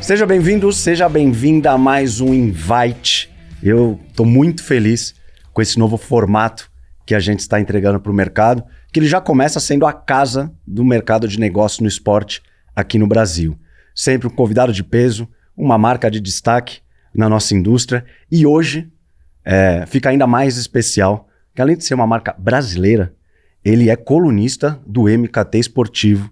Seja bem-vindo, seja bem-vinda a mais um Invite. Eu estou muito feliz com esse novo formato que a gente está entregando para o mercado, que ele já começa sendo a casa do mercado de negócio no esporte aqui no Brasil. Sempre um convidado de peso, uma marca de destaque na nossa indústria. E hoje fica ainda mais especial, que além de ser uma marca brasileira, ele é colunista do MKT Esportivo.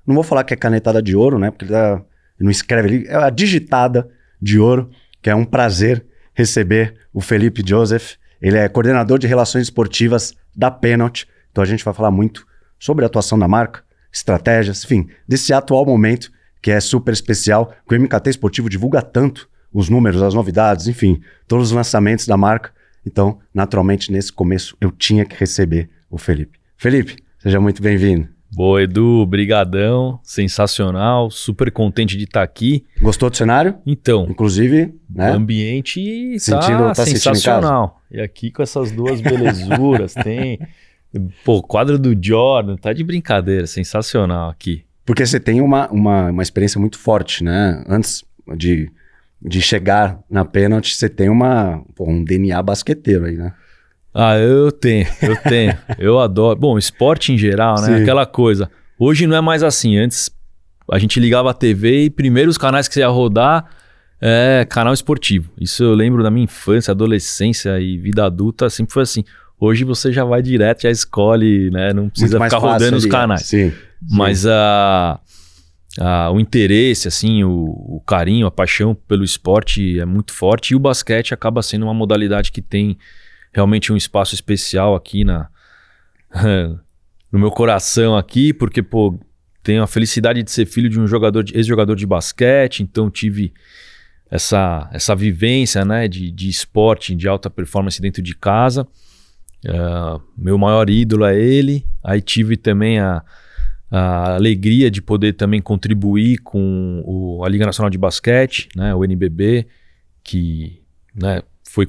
Não vou falar que é canetada de ouro, né? Porque ele não escreve ali, é a digitada de ouro, que é um prazer receber o Felipe Joseph. Ele é coordenador de relações esportivas da Pennant. Então a gente vai falar muito sobre a atuação da marca, estratégias, enfim, desse atual momento que é super especial, que o MKT Esportivo divulga tanto os números, as novidades, enfim, todos os lançamentos da marca. Então, naturalmente, nesse começo, eu tinha que receber o Felipe. Felipe, seja muito bem-vindo. Boa, Edu, brigadão, sensacional, super contente de estar aqui. Gostou do cenário? Então, inclusive, né? O ambiente tá sensacional. E aqui com essas duas belezuras, tem... Pô, quadro do Jordan, tá de brincadeira, sensacional aqui. Porque você tem uma experiência muito forte, né? Antes de chegar na Pennant, você tem um DNA basqueteiro aí, né? Ah, eu tenho. Eu adoro. Bom, esporte em geral, né? Sim. Aquela coisa. Hoje não é mais assim. Antes a gente ligava a TV e primeiro os canais que você ia rodar é canal esportivo. Isso eu lembro da minha infância, adolescência e vida adulta, sempre foi assim. Hoje você já vai direto, já escolhe, né? Não precisa ficar rodando os canais. Sim. Mas o interesse, assim, o carinho, a paixão pelo esporte é muito forte. E o basquete acaba sendo uma modalidade que tem realmente um espaço especial aqui no meu coração aqui, porque, pô, tenho a felicidade de ser filho de um ex-jogador de basquete, então tive essa vivência, né, de esporte, de alta performance dentro de casa. Meu maior ídolo é ele. Aí tive também a alegria de poder também contribuir com a Liga Nacional de Basquete, né, o NBB, que, né, foi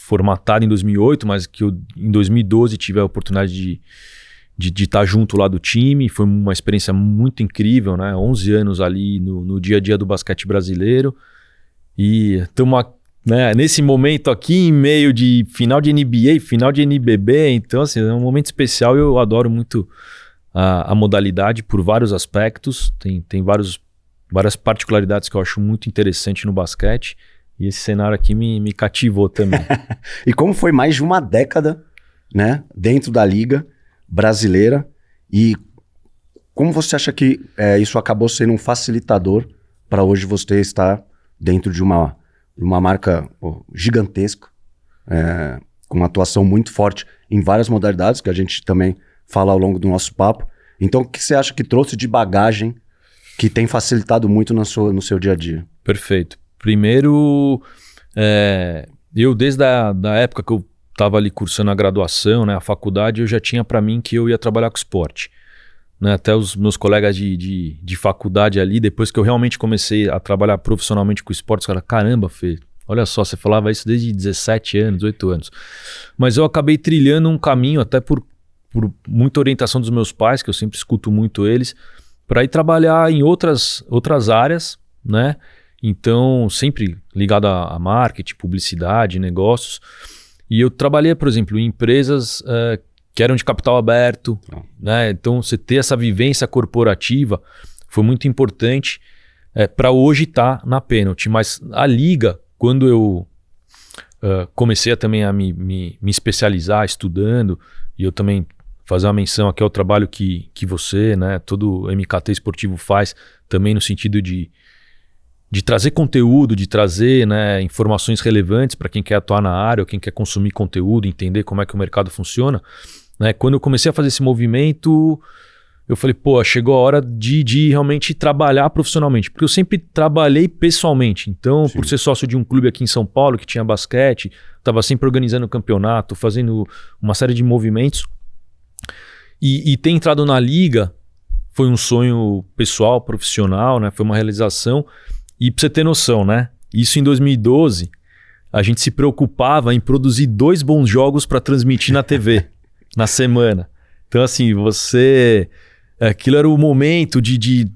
formatado em 2008, mas que eu em 2012 tive a oportunidade de estar junto lá do time. Foi uma experiência muito incrível, né? 11 anos ali no dia a dia do basquete brasileiro. E estamos, né, nesse momento aqui em meio de final de NBA, final de NBB, então assim, é um momento especial e eu adoro muito a modalidade por vários aspectos. Tem várias particularidades que eu acho muito interessante no basquete. E esse cenário aqui me cativou também. E como foi mais de uma década, né, dentro da Liga Brasileira, e como você acha que isso acabou sendo um facilitador para hoje você estar dentro de uma marca gigantesca, com uma atuação muito forte em várias modalidades, que a gente também fala ao longo do nosso papo. Então, o que você acha que trouxe de bagagem que tem facilitado muito no seu dia a dia? Perfeito. Primeiro, eu desde a época que eu estava ali cursando a graduação, né, a faculdade, eu já tinha para mim que eu ia trabalhar com esporte. Né, até os meus colegas de faculdade ali, depois que eu realmente comecei a trabalhar profissionalmente com esporte, os caras, caramba, Fê, olha só, você falava isso desde 17 anos, 18 anos. Mas eu acabei trilhando um caminho, até por muita orientação dos meus pais, que eu sempre escuto muito eles, para ir trabalhar em outras áreas, né? Então, sempre ligado a marketing, publicidade, negócios. E eu trabalhei, por exemplo, em empresas que eram de capital aberto, né? Então, você ter essa vivência corporativa foi muito importante para hoje estar na Pennant. Mas a Liga, quando eu comecei também a me especializar estudando, e eu também fazer uma menção aqui ao trabalho que você, né, todo o MKT Esportivo faz, também no sentido de trazer conteúdo, de trazer, né, informações relevantes para quem quer atuar na área ou quem quer consumir conteúdo, entender como é que o mercado funciona. Né? Quando eu comecei a fazer esse movimento, eu falei, pô, chegou a hora de realmente trabalhar profissionalmente, porque eu sempre trabalhei pessoalmente. Então, Sim. Por ser sócio de um clube aqui em São Paulo que tinha basquete, estava sempre organizando campeonato, fazendo uma série de movimentos. E ter entrado na Liga foi um sonho pessoal, profissional, né? Foi uma realização. E pra você ter noção, né? Isso em 2012, a gente se preocupava em produzir 2 bons jogos para transmitir na TV, na semana. Então, assim, você Aquilo era o momento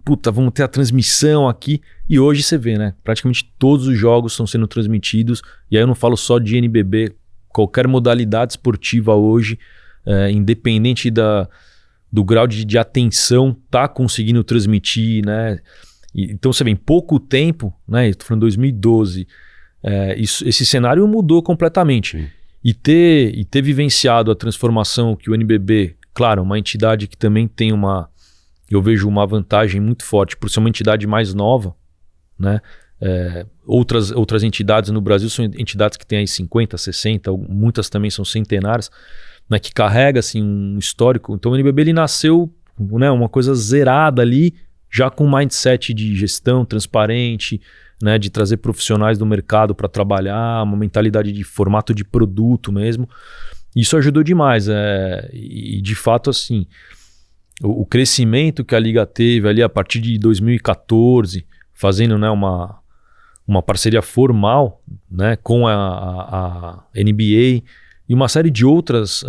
puta, vamos ter a transmissão aqui. E hoje você vê, né? Praticamente todos os jogos estão sendo transmitidos. E aí eu não falo só de NBB. Qualquer modalidade esportiva hoje, independente do grau de atenção, tá conseguindo transmitir, né? Então você vê, em pouco tempo, né? Estou falando 2012, esse cenário mudou completamente. Sim. E ter vivenciado a transformação que o NBB, claro, uma entidade que também tem eu vejo uma vantagem muito forte por ser uma entidade mais nova, né? Outras entidades no Brasil são entidades que têm aí 50, 60, muitas também são centenárias, né? Que carrega assim, um histórico. Então o NBB ele nasceu, né? Uma coisa zerada ali, já com um mindset de gestão transparente, né, de trazer profissionais do mercado para trabalhar, uma mentalidade de formato de produto mesmo. Isso ajudou demais. E de fato, assim, o crescimento que a Liga teve ali a partir de 2014, fazendo, né, uma parceria formal, né, com a NBA e uma série de outras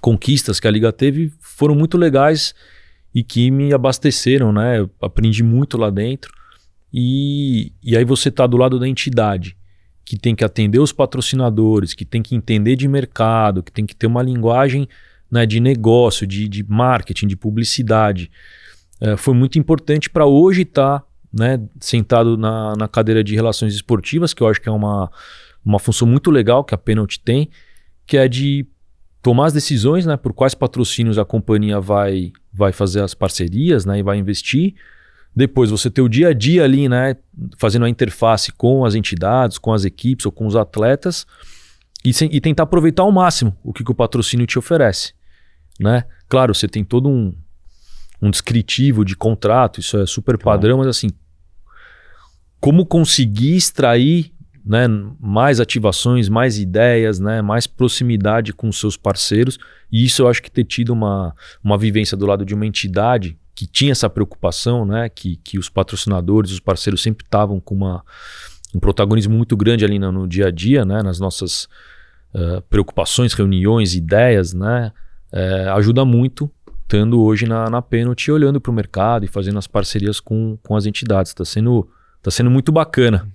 conquistas que a Liga teve foram muito legais e que me abasteceram, né? Eu aprendi muito lá dentro. E aí você está do lado da entidade que tem que atender os patrocinadores, que tem que entender de mercado, que tem que ter uma linguagem, né, de negócio, de marketing, de publicidade. Foi muito importante para hoje estar, né, sentado na cadeira de relações esportivas, que eu acho que é uma função muito legal que a Pênalti tem, que é de tomar as decisões, né, por quais patrocínios a companhia vai fazer as parcerias, né, e vai investir. Depois você ter o dia a dia ali, né, fazendo a interface com as entidades, com as equipes ou com os atletas e tentar aproveitar ao máximo o que o patrocínio te oferece, né? Claro, você tem todo um descritivo de contrato, isso é super padrão, mas assim, como conseguir extrair, né, mais ativações, mais ideias, né, mais proximidade com os seus parceiros, e isso eu acho que ter tido uma vivência do lado de uma entidade que tinha essa preocupação, né, que os patrocinadores, os parceiros sempre estavam com um protagonismo muito grande ali no dia a dia, né, nas nossas preocupações, reuniões, ideias, né, ajuda muito, estando hoje na Pênalti, olhando para o mercado e fazendo as parcerias com as entidades. Está sendo muito bacana.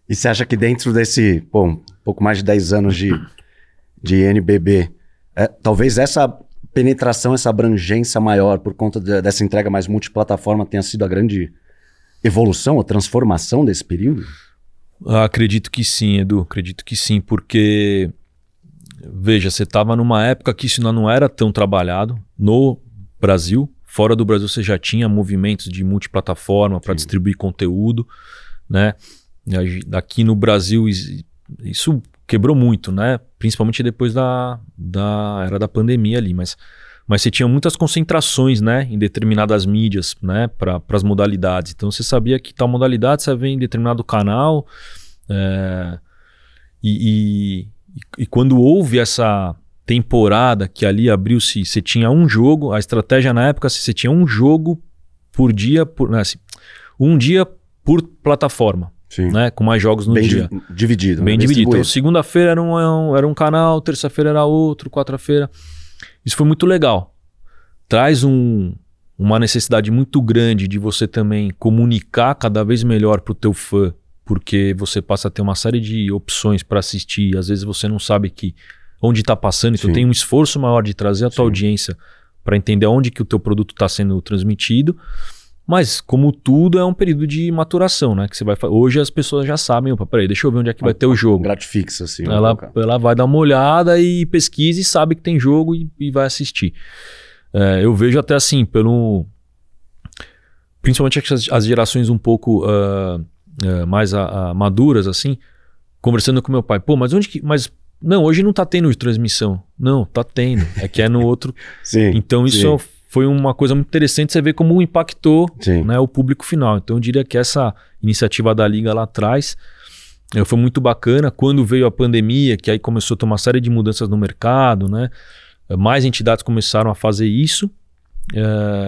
E você acha que dentro desse, um pouco mais de 10 anos de NBB, talvez essa penetração, essa abrangência maior por conta dessa entrega mais multiplataforma tenha sido a grande evolução ou transformação desse período? Acredito que sim, Edu. Acredito que sim, porque, veja, você estava numa época que isso ainda não era tão trabalhado no Brasil. Fora do Brasil você já tinha movimentos de multiplataforma para distribuir conteúdo, né? Aqui no Brasil isso quebrou muito, né? Principalmente depois da era da pandemia ali, mas você tinha muitas concentrações, né, em determinadas mídias, né, para as modalidades. Então você sabia que tal modalidade você vê em determinado canal, e quando houve essa temporada que ali abriu-se, você tinha um jogo, a estratégia na época, você tinha um jogo por dia, um dia por plataforma. Sim. Né, com mais jogos no dia. Dividido. Bem dividido. Então, segunda-feira era um canal, terça-feira era outro, quarta-feira. Isso foi muito legal. Traz uma necessidade muito grande de você também comunicar cada vez melhor para o teu fã, porque você passa a ter uma série de opções para assistir. Às vezes você não sabe onde está passando, então tem um esforço maior de trazer a tua audiência para entender onde que o teu produto está sendo transmitido. Mas, como tudo, é um período de maturação, né? Que você vai hoje as pessoas já sabem, peraí, deixa eu ver onde é que vai ter o jogo. Gratifixa, assim. Ela vai dar uma olhada e pesquisa e sabe que tem jogo e vai assistir. Eu vejo até assim, principalmente as gerações um pouco mais maduras, assim, conversando com meu pai. Mas onde que... Não, hoje não tá tendo transmissão. Não, tá tendo. É que é no outro... Sim, então isso... Foi uma coisa muito interessante você ver como impactou, né, o público final. Então eu diria que essa iniciativa da Liga lá atrás foi muito bacana. Quando veio a pandemia, que aí começou a ter uma série de mudanças no mercado, né, mais entidades começaram a fazer isso.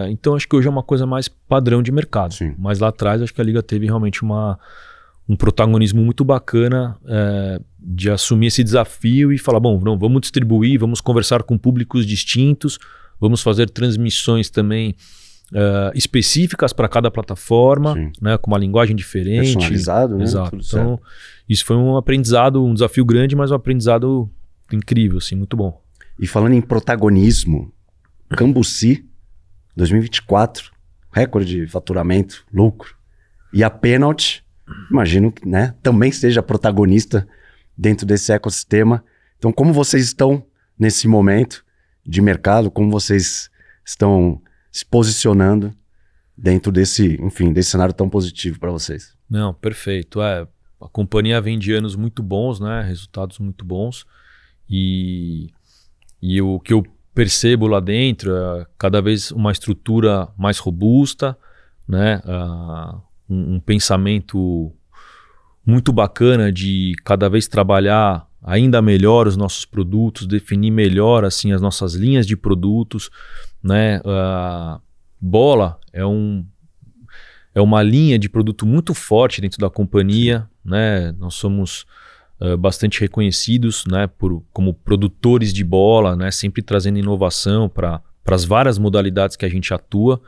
Então acho que hoje é uma coisa mais padrão de mercado. Sim. Mas lá atrás acho que a Liga teve realmente um protagonismo muito bacana de assumir esse desafio e falar, vamos distribuir, vamos conversar com públicos distintos, Vamos fazer transmissões também específicas para cada plataforma, né, com uma linguagem diferente. Personalizado, né? Exato. Tudo Então, certo. isso foi um aprendizado, um desafio grande, mas um aprendizado incrível, assim, muito bom. E falando em protagonismo, Cambuci, 2024, recorde de faturamento, lucro. E a Pênalti, imagino que, né, também seja protagonista dentro desse ecossistema. Então, como vocês estão nesse momento de mercado? Como vocês estão se posicionando dentro desse, enfim, desse cenário tão positivo para vocês? Não, perfeito. A companhia vem de anos muito bons, né? Resultados muito bons. E o que eu percebo lá dentro é cada vez uma estrutura mais robusta, né? Um pensamento muito bacana de cada vez trabalhar ainda melhor os nossos produtos, definir melhor assim as nossas linhas de produtos, né? Bola é uma linha de produto muito forte dentro da companhia, né? Nós somos bastante reconhecidos, né, como produtores de bola, né? Sempre trazendo inovação para as várias modalidades que a gente atua.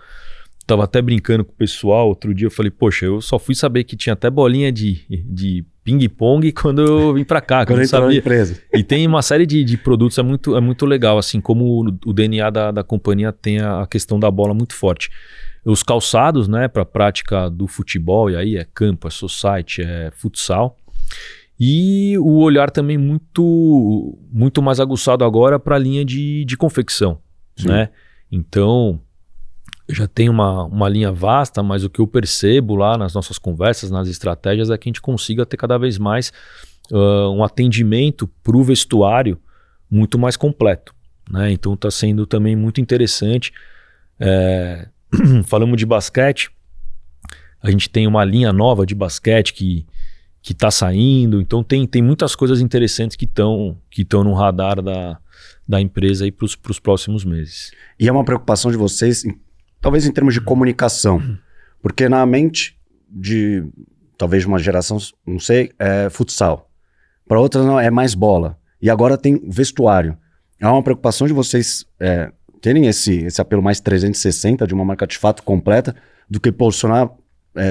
Tava até brincando com o pessoal, outro dia eu falei, poxa, eu só fui saber que tinha até bolinha de ping-pong quando eu vim para cá, quando eu entrou na empresa. E tem uma série de produtos, é muito legal, assim como o DNA da companhia tem a questão da bola muito forte. Os calçados, né, para a prática do futebol, e aí é campo, é society, é futsal. E o olhar também muito mais aguçado agora para a linha de confecção, né? Então, eu já tenho uma linha vasta, mas o que eu percebo lá nas nossas conversas, nas estratégias, é que a gente consiga ter cada vez mais um atendimento para o vestuário muito mais completo, né? Então está sendo também muito interessante. Falamos de basquete, a gente tem uma linha nova de basquete que está saindo, então tem muitas coisas interessantes que estão no radar da empresa para os próximos meses. E é uma preocupação de vocês, talvez em termos de comunicação, porque na mente de talvez uma geração, não sei, é futsal, para outra não, é mais bola, e agora tem vestuário. É uma preocupação de vocês terem esse apelo mais 360 de uma marca de fato completa do que posicionar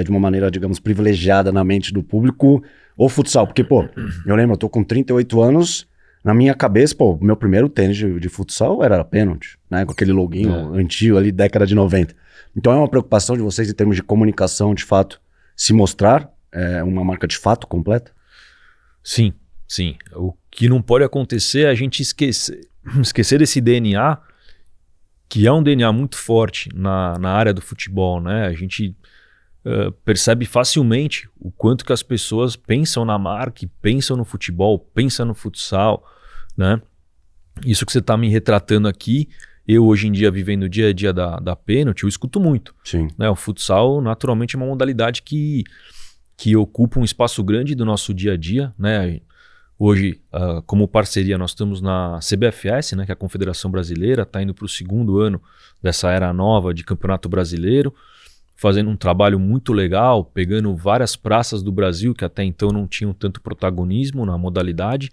de uma maneira, digamos, privilegiada na mente do público o futsal. Porque, pô, eu lembro, eu tô com 38 anos, na minha cabeça, pô, meu primeiro tênis de futsal era Pênalti, né? Com aquele loginho antigo ali, década de 90. Então é uma preocupação de vocês em termos de comunicação, de fato, se mostrar uma marca de fato completa? Sim. O que não pode acontecer é a gente esquecer desse DNA, que é um DNA muito forte na área do futebol, né? A gente percebe facilmente o quanto que as pessoas pensam na marca, pensam no futebol, pensam no futsal, né? Isso que você está me retratando aqui, eu hoje em dia vivendo o dia a dia da Pênalti, eu escuto muito. Sim. Né? O futsal naturalmente é uma modalidade que ocupa um espaço grande do nosso dia a dia, né? Hoje, como parceria, nós estamos na CBFS, né, que é a Confederação Brasileira, está indo para o 2º ano dessa era nova de Campeonato Brasileiro, fazendo um trabalho muito legal, pegando várias praças do Brasil que até então não tinham tanto protagonismo na modalidade,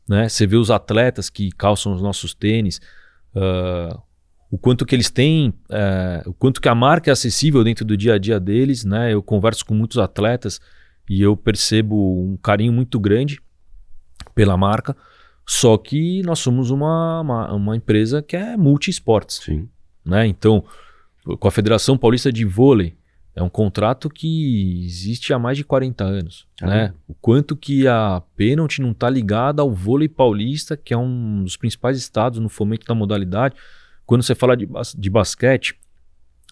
né? Você vê os atletas que calçam os nossos tênis, o quanto que eles têm, o quanto que a marca é acessível dentro do dia a dia deles, né? Eu converso com muitos atletas e eu percebo um carinho muito grande pela marca, só que nós somos uma empresa que é multi-esportes, né? Então, com a Federação Paulista de Vôlei, é um contrato que existe há mais de 40 anos. Né? O quanto que a Pênalti não está ligada ao vôlei paulista, que é um dos principais estados no fomento da modalidade. Quando você fala de basquete,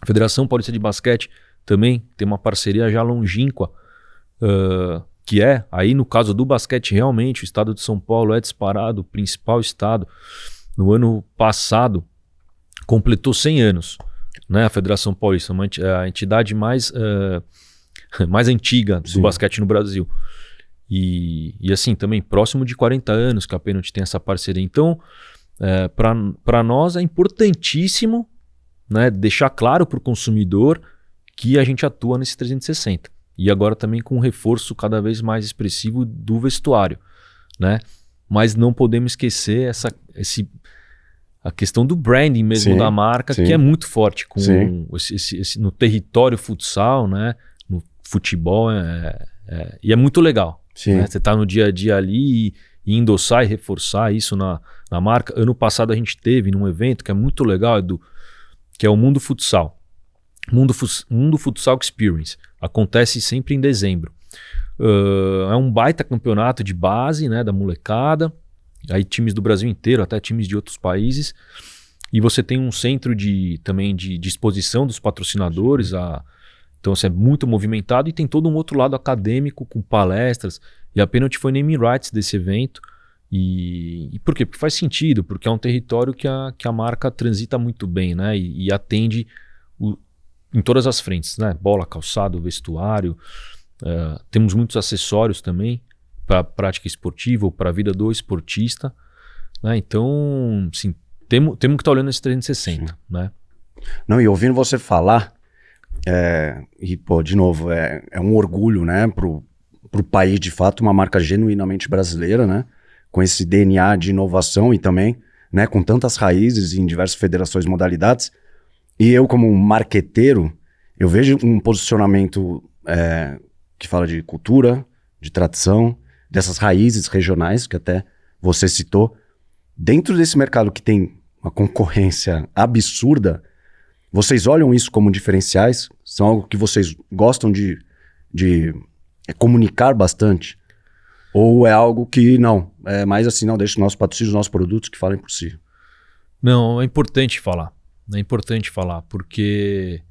a Federação Paulista de Basquete também tem uma parceria já longínqua, que aí no caso do basquete realmente, o estado de São Paulo é disparado, o principal estado. No ano passado, completou 100 anos. Né, a Federação Paulista, a entidade mais antiga do basquete no Brasil. E assim, também próximo de 40 anos que a Pênalti tem essa parceria. Então, para nós é importantíssimo, né, deixar claro para o consumidor que a gente atua nesse 360. E agora também com um reforço cada vez mais expressivo do vestuário. Né? Mas não podemos esquecer a questão do branding mesmo Sim, da marca, sim. que é muito forte com Sim. no território futsal, né? No futebol, e é muito legal. Sim. Né? Você tá no dia a dia ali e endossar e reforçar isso na marca. Ano passado a gente teve num evento que é muito legal, Edu, que é o Mundo Futsal. Mundo Futsal Experience. Acontece sempre em dezembro. É um baita campeonato de base, né, da molecada. Aí times do Brasil inteiro, até times de outros países. E você tem um centro também de exposição dos patrocinadores. Então assim, é muito movimentado. E tem todo um outro lado acadêmico com palestras. E a Pênalti foi naming rights desse evento. E por quê? Porque faz sentido, porque é um território que a marca transita muito bem, né? E atende em todas as frentes, né? Bola, calçado, vestuário. Temos muitos acessórios também para a prática esportiva ou para a vida do esportista. Né? Então, sim, temos que estar olhando esse 360. Né? Não, e ouvindo você falar, e pô, de novo, é um orgulho, né, pro país, de fato, uma marca genuinamente brasileira, né, com esse DNA de inovação e também, né, com tantas raízes em diversas federações e modalidades. E eu, como um marqueteiro, eu vejo um posicionamento que fala de cultura, de tradição, dessas raízes regionais, que até você citou. Dentro desse mercado que tem uma concorrência absurda, vocês olham isso como diferenciais? São algo que vocês gostam de comunicar bastante? Ou é algo que não? É mais assim, não, deixa o nosso patrocínio, os nossos produtos que falem por si. Não, é importante falar. É importante falar, porque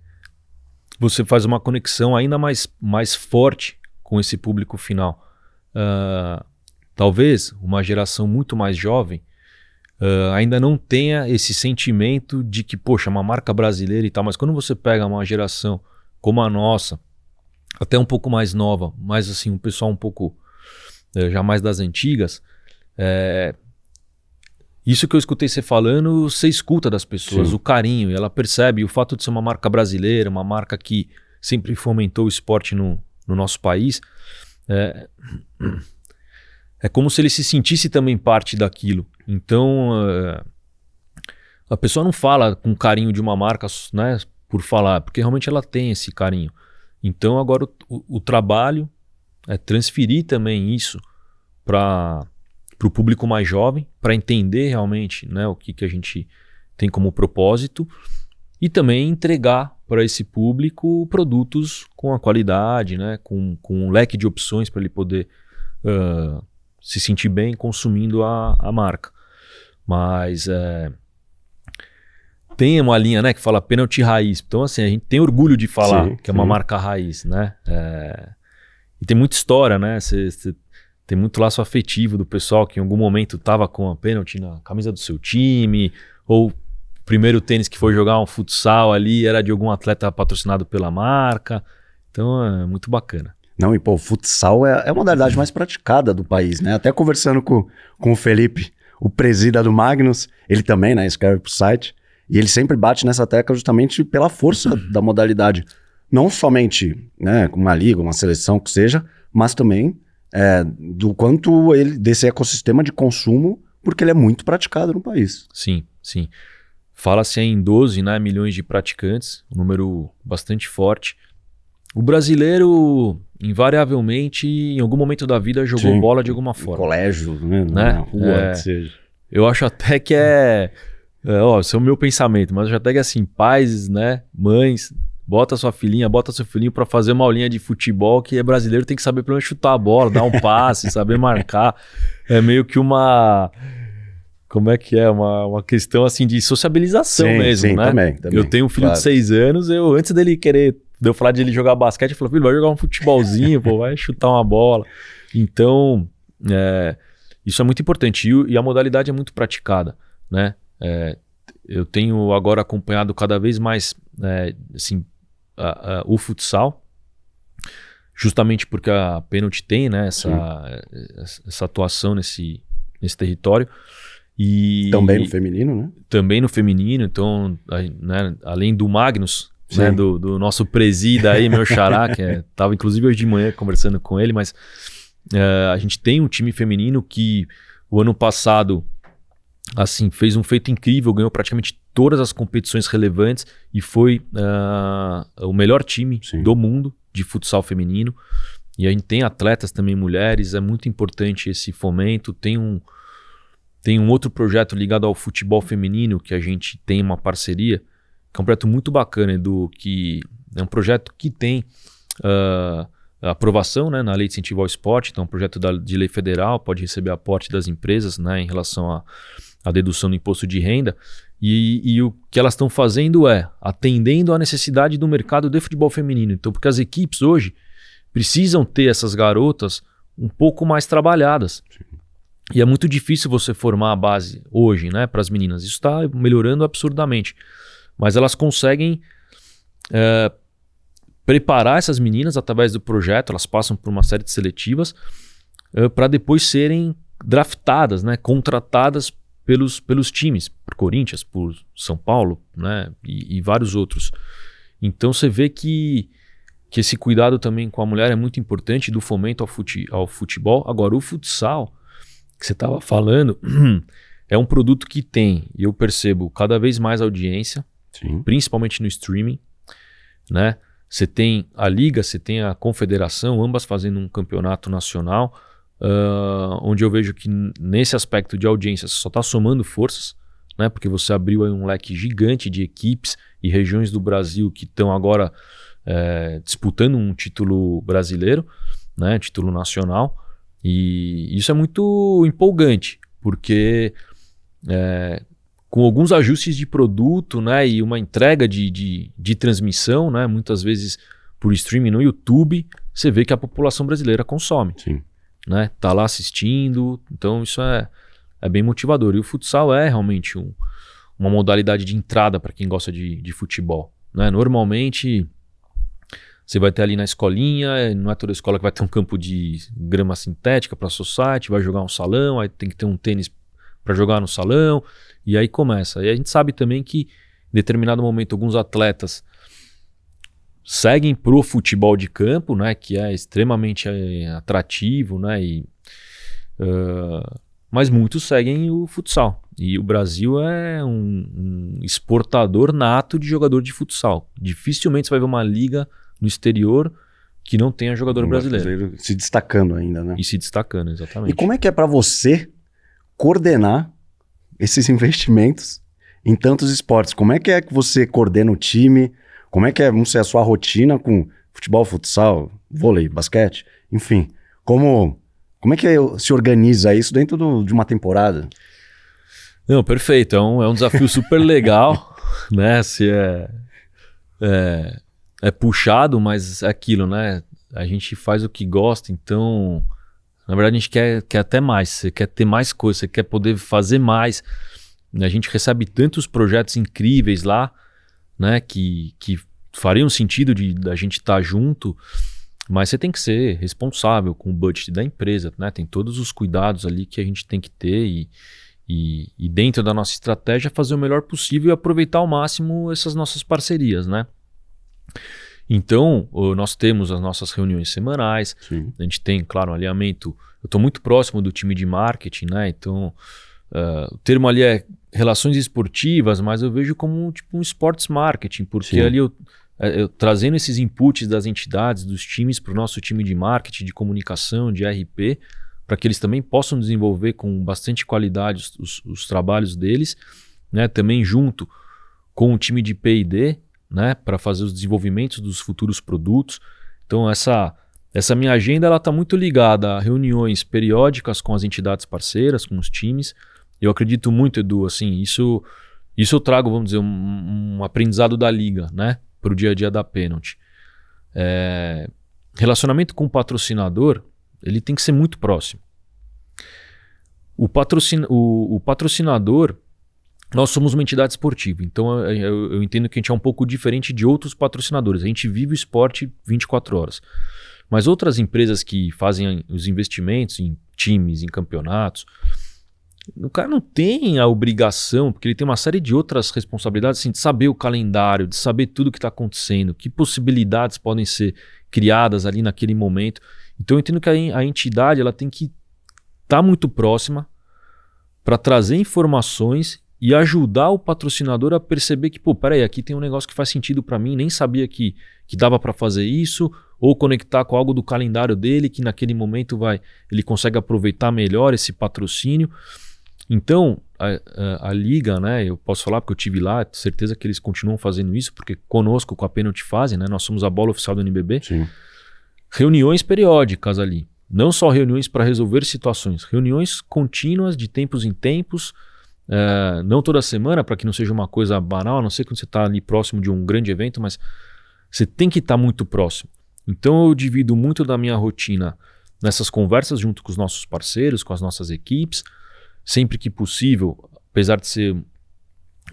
você faz uma conexão ainda mais forte com esse público final. Talvez uma geração muito mais jovem ainda não tenha esse sentimento de que, poxa, uma marca brasileira e tal, mas quando você pega uma geração como a nossa, até um pouco mais nova, mas assim, um pessoal um pouco já mais das antigas, isso que eu escutei você falando, você escuta das pessoas, Sim. o carinho, e ela percebe o fato de ser uma marca brasileira, uma marca que sempre fomentou o esporte no nosso país. É como se ele se sentisse também parte daquilo. Então, a pessoa não fala com carinho de uma marca, né, por falar, porque realmente ela tem esse carinho. Então, agora o trabalho é transferir também isso para o público mais jovem, para entender realmente, né, o que a gente tem como propósito e também entregar para esse público produtos com a qualidade, né, com um leque de opções para ele poder se sentir bem consumindo a marca. Mas tem uma linha, né, que fala pênalti raiz. Então, assim, a gente tem orgulho de falar que é uma marca raiz, né? E tem muita história, né? Tem muito laço afetivo do pessoal que em algum momento estava com a pênalti na camisa do seu time, ou o primeiro tênis que foi jogar um futsal ali era de algum atleta patrocinado pela marca. Então é muito bacana. Não, e pô, o futsal é a modalidade mais praticada do país, né? Até conversando com o Felipe, o presida do Magnus, ele também, né, escreve pro site, e ele sempre bate nessa tecla justamente pela força da modalidade. Não somente, né, uma liga, uma seleção que seja, mas também do quanto desse ecossistema de consumo, porque ele é muito praticado no país. Sim, sim. Fala-se em 12, né, milhões de praticantes, um número bastante forte. O brasileiro, invariavelmente, em algum momento da vida, jogou bola de alguma forma. No colégio, né? Na rua, que seja. Eu acho até que esse é o meu pensamento, mas eu acho até que assim, pais, né, mães, bota sua filhinha, bota seu filhinho para fazer uma aulinha de futebol, que é brasileiro, tem que saber pelo menos chutar a bola, dar um passe, saber marcar. É meio que uma... Como é que é? Uma questão assim de sociabilização mesmo, né? Também. Eu tenho um filho de 6 anos, antes dele querer, de eu falar de ele jogar basquete, eu falei, filho, vai jogar um futebolzinho, pô, vai chutar uma bola. Então, isso é muito importante e a modalidade é muito praticada, né? Eu tenho agora acompanhado cada vez mais assim, o futsal, justamente porque a Pênalti tem, né, essa atuação nesse território. E também no feminino, né? Também no feminino, então, né, além do Magnus, né, do nosso presida aí, meu xará, que tava inclusive hoje de manhã conversando com ele, mas a gente tem um time feminino que o ano passado assim, fez um feito incrível, ganhou praticamente todas as competições relevantes e foi o melhor time do mundo de futsal feminino. E a gente tem atletas também mulheres, é muito importante esse fomento. Tem um outro projeto ligado ao futebol feminino que a gente tem uma parceria, que é um projeto muito bacana, Edu, que é um projeto que tem aprovação, né, na Lei de Incentivo ao Esporte, então é um projeto de lei federal, pode receber aporte das empresas, né, em relação à dedução do imposto de renda, e o que elas estão fazendo é atendendo à necessidade do mercado de futebol feminino. Então, porque as equipes hoje precisam ter essas garotas um pouco mais trabalhadas. Sim. E é muito difícil você formar a base hoje, né, para as meninas. Isso está melhorando absurdamente. Mas elas conseguem preparar essas meninas através do projeto, elas passam por uma série de seletivas para depois serem draftadas, né, contratadas pelos times, por Corinthians, por São Paulo, né, e vários outros. Então você vê que esse cuidado também com a mulher é muito importante, do fomento ao futebol. Agora, o futsal, que você estava falando, é um produto que tem, e eu percebo, cada vez mais audiência, sim, principalmente no streaming, né? Você tem a liga, você tem a confederação, ambas fazendo um campeonato nacional, onde eu vejo que nesse aspecto de audiência você só está somando forças, né? Porque você abriu aí um leque gigante de equipes e regiões do Brasil que estão agora disputando um título brasileiro, né? Título nacional, e isso é muito empolgante, porque com alguns ajustes de produto, né, e uma entrega de transmissão, né, muitas vezes por streaming no YouTube, você vê que a população brasileira consome. Sim. Né, tá lá assistindo, então isso é bem motivador. E o futsal é realmente uma modalidade de entrada para quem gosta de futebol. Né? Normalmente você vai ter ali na escolinha, não é toda escola que vai ter um campo de grama sintética para society, vai jogar um salão, aí tem que ter um tênis para jogar no salão, e aí começa. E a gente sabe também que em determinado momento alguns atletas seguem pro futebol de campo, né, que é extremamente atrativo, né, mas muitos seguem o futsal. E o Brasil é um exportador nato de jogador de futsal. Dificilmente você vai ver uma liga no exterior que não tenha jogador brasileiro. Se destacando ainda, né? E se destacando, exatamente. E como é que é para você coordenar esses investimentos em tantos esportes? Como é que você coordena o time? Como é que vamos dizer, a sua rotina com futebol, futsal, vôlei, basquete? Enfim, como é que se organiza isso dentro de uma temporada? Não, perfeito. É um desafio super legal, né? Se é puxado, mas é aquilo, né? A gente faz o que gosta, então... Na verdade, a gente quer até mais, você quer ter mais coisas, você quer poder fazer mais. A gente recebe tantos projetos incríveis lá, né, que fariam sentido da gente estar junto, mas você tem que ser responsável com o budget da empresa, né? Tem todos os cuidados ali que a gente tem que ter e dentro da nossa estratégia fazer o melhor possível e aproveitar ao máximo essas nossas parcerias, né? Então, nós temos as nossas reuniões semanais. Sim. A gente tem, claro, um alinhamento. Eu estou muito próximo do time de marketing, né? Então, o termo ali é relações esportivas, mas eu vejo como tipo um sports marketing, porque sim, ali eu trazendo esses inputs das entidades, dos times para o nosso time de marketing, de comunicação, de RP, para que eles também possam desenvolver com bastante qualidade os trabalhos deles, né? Também junto com o time de P&D, né, para fazer os desenvolvimentos dos futuros produtos. Então essa minha agenda está muito ligada a reuniões periódicas com as entidades parceiras, com os times. Eu acredito muito, Edu, assim, isso eu trago, vamos dizer, um aprendizado da liga, né, para o dia a dia da Pennant. Relacionamento com o patrocinador, ele tem que ser muito próximo. O patrocinador, nós somos uma entidade esportiva, então eu entendo que a gente é um pouco diferente de outros patrocinadores. A gente vive o esporte 24 horas. Mas outras empresas que fazem os investimentos em times, em campeonatos, o cara não tem a obrigação, porque ele tem uma série de outras responsabilidades, assim, de saber o calendário, de saber tudo o que está acontecendo, que possibilidades podem ser criadas ali naquele momento. Então eu entendo que a entidade ela tem que estar muito próxima para trazer informações e ajudar o patrocinador a perceber que, pô, peraí, aqui tem um negócio que faz sentido para mim, nem sabia que dava para fazer isso, ou conectar com algo do calendário dele, que naquele momento ele consegue aproveitar melhor esse patrocínio. Então, a Liga, né, eu posso falar porque eu estive lá, tenho certeza que eles continuam fazendo isso, porque conosco, com a Penalty fazem, né, nós somos a bola oficial do NBB, Sim. Reuniões periódicas ali. Não só reuniões para resolver situações, reuniões contínuas de tempos em tempos, não toda semana, para que não seja uma coisa banal, a não ser quando você está ali próximo de um grande evento, mas você tem que estar muito próximo. Então eu divido muito da minha rotina nessas conversas junto com os nossos parceiros, com as nossas equipes, sempre que possível, apesar de ser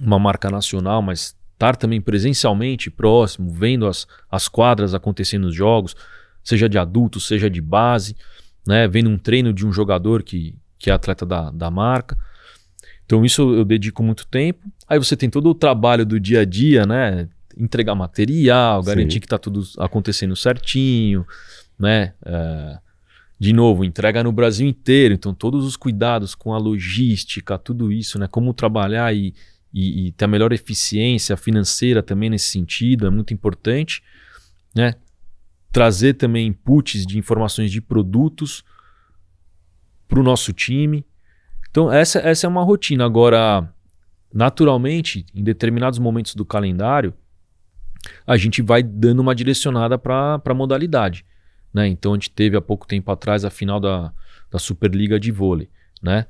uma marca nacional, mas estar também presencialmente próximo, vendo as quadras acontecendo nos jogos, seja de adultos, seja de base, né, vendo um treino de um jogador que é atleta da marca. Então isso eu dedico muito tempo. Aí você tem todo o trabalho do dia a dia, né? Entregar material, garantir que está tudo acontecendo certinho, né? De novo, entrega no Brasil inteiro. Então todos os cuidados com a logística, tudo isso, né? Como trabalhar e ter a melhor eficiência financeira também nesse sentido, é muito importante, né? Trazer também inputs de informações de produtos para o nosso time. Então essa é uma rotina. Agora, naturalmente, em determinados momentos do calendário, a gente vai dando uma direcionada para a modalidade, né? Então a gente teve há pouco tempo atrás a final da Superliga de vôlei, né?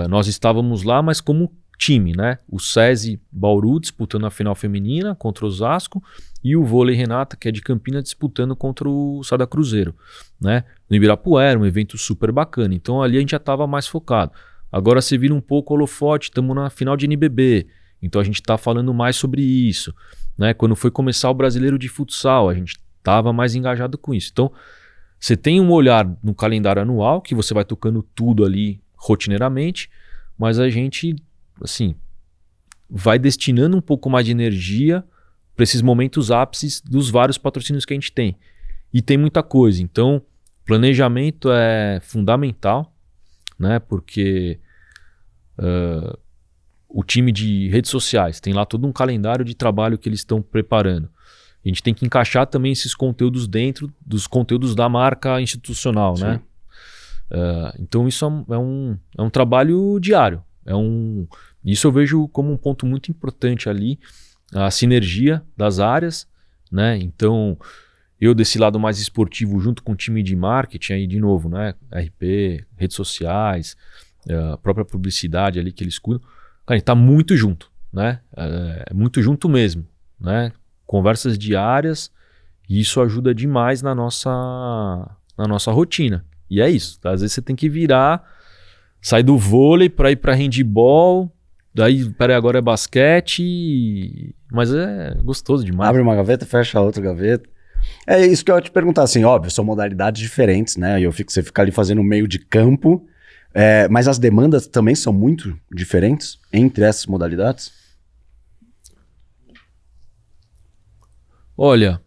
Nós estávamos lá, mas como time, né? O SESI Bauru disputando a final feminina contra o Osasco e o Vôlei Renata, que é de Campinas, disputando contra o Sada Cruzeiro, né? No Ibirapuera, um evento super bacana. Então ali a gente já estava mais focado. Agora você vira um pouco holofote, estamos na final de NBB, então a gente está falando mais sobre isso, né? Quando foi começar o Brasileiro de Futsal, a gente estava mais engajado com isso. Então você tem um olhar no calendário anual, que você vai tocando tudo ali rotineiramente, mas a gente, assim, vai destinando um pouco mais de energia para esses momentos ápices dos vários patrocínios que a gente tem. E tem muita coisa, então planejamento é fundamental, né? Porque o time de redes sociais tem lá todo um calendário de trabalho que eles estão preparando. A gente tem que encaixar também esses conteúdos dentro dos conteúdos da marca institucional, né? Então isso é um trabalho diário. Isso eu vejo como um ponto muito importante ali, a sinergia das áreas, né? Então eu desse lado mais esportivo junto com o time de marketing, aí de novo, né? RP, redes sociais, a própria publicidade ali que eles cuidam. Cara, a gente tá muito junto, né? É muito junto mesmo, né? Conversas diárias, e isso ajuda demais na nossa rotina. E é isso, tá? Às vezes você tem que sair do vôlei para ir para handball, daí, peraí, agora é basquete, mas é gostoso demais. Abre uma gaveta, fecha a outra gaveta. É isso que eu ia te perguntar, assim, óbvio, são modalidades diferentes, né? E você fica ali fazendo meio de campo, mas as demandas também são muito diferentes entre essas modalidades? Olha,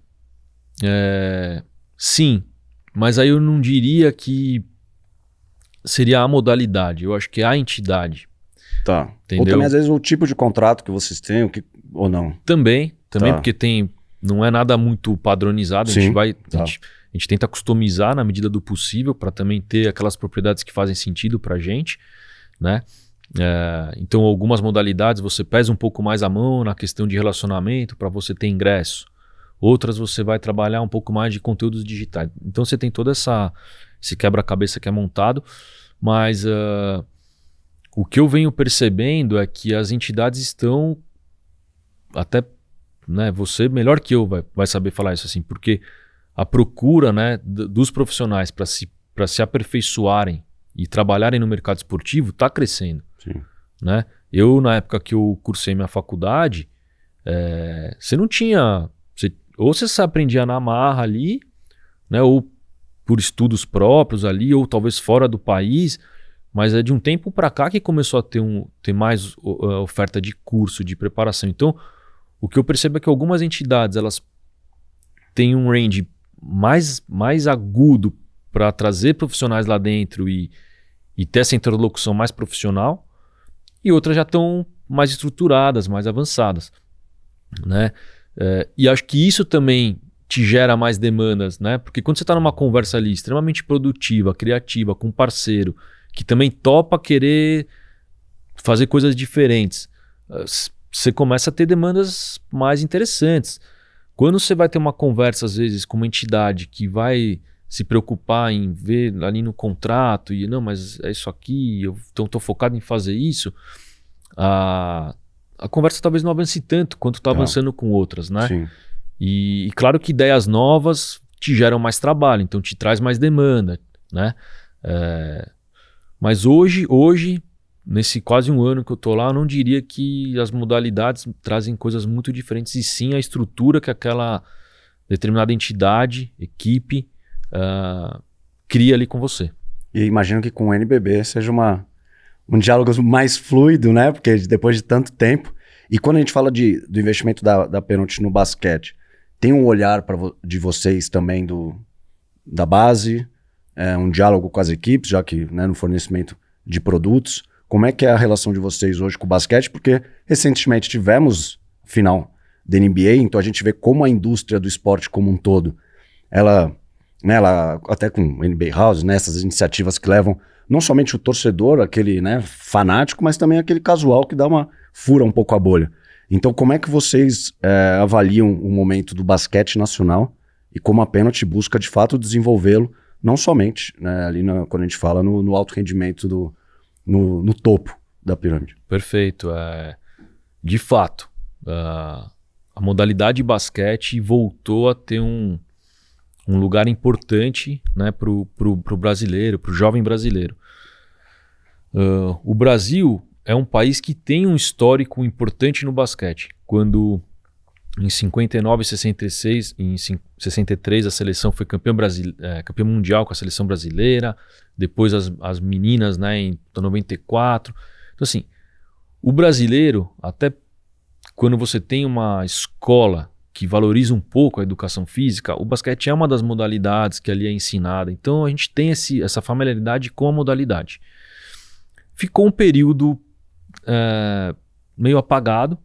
sim, mas aí eu não diria que seria a modalidade, eu acho que é a entidade. Tá. Entendeu? Ou também, às vezes, o tipo de contrato que vocês têm, ou não. Também, Tá. Porque não é nada muito padronizado, Sim, a gente tenta customizar na medida do possível para também ter aquelas propriedades que fazem sentido para a gente, né? Então algumas modalidades você pesa um pouco mais a mão na questão de relacionamento para você ter ingresso, outras você vai trabalhar um pouco mais de conteúdos digitais. Então você tem todo esse quebra-cabeça que é montado, mas o que eu venho percebendo é que as entidades estão até, né, você melhor que eu vai saber falar isso assim, porque a procura, né, dos profissionais para se aperfeiçoarem e trabalharem no mercado esportivo está crescendo. Sim. Né? Eu, na época que eu cursei minha faculdade, você não tinha... ou você aprendia na marra ali, né, ou por estudos próprios ali, ou talvez fora do país, mas é de um tempo para cá que começou a ter mais oferta de curso, de preparação. Então, o que eu percebo é que algumas entidades elas têm um range mais agudo para trazer profissionais lá dentro e ter essa interlocução mais profissional, e outras já estão mais estruturadas, mais avançadas, né? E acho que isso também te gera mais demandas, né? Porque quando você está numa conversa ali extremamente produtiva, criativa, com um parceiro que também topa querer fazer coisas diferentes, você começa a ter demandas mais interessantes. Quando você vai ter uma conversa, às vezes, com uma entidade que vai se preocupar em ver ali no contrato e não, mas é isso aqui, então estou focado em fazer isso, a conversa talvez não avance tanto quanto está avançando com outras, né? Sim. E claro que ideias novas te geram mais trabalho, então te traz mais demanda, né? Mas hoje, nesse quase um ano que eu tô lá, eu não diria que as modalidades trazem coisas muito diferentes, e sim a estrutura que aquela determinada entidade, equipe, cria ali com você. E imagino que com o NBB seja um diálogo mais fluido, né? Porque depois de tanto tempo. E quando a gente fala do investimento da Pênalti no basquete, tem um olhar de vocês também da base, um diálogo com as equipes, já que, né, no fornecimento de produtos. Como é que é a relação de vocês hoje com o basquete? Porque recentemente tivemos final da NBA, então a gente vê como a indústria do esporte como um todo, ela até com o NBA House, né, essas iniciativas que levam não somente o torcedor, aquele, né, fanático, mas também aquele casual que fura um pouco a bolha. Então, como é que vocês avaliam o momento do basquete nacional e como a Pênalti busca, de fato, desenvolvê-lo, não somente, né, ali quando a gente fala no alto rendimento, no topo da pirâmide? Perfeito. De fato, a modalidade basquete voltou a ter um lugar importante, né, para o brasileiro, para o jovem brasileiro. O Brasil é um país que tem um histórico importante no basquete. Quando em 59 e 66, em 63 a seleção foi campeã mundial com a seleção brasileira, depois as meninas, né, em 94. Então assim, o brasileiro, até quando você tem uma escola que valoriza um pouco a educação física, o basquete é uma das modalidades que ali é ensinada. Então a gente tem essa familiaridade com a modalidade. Ficou um período meio apagado,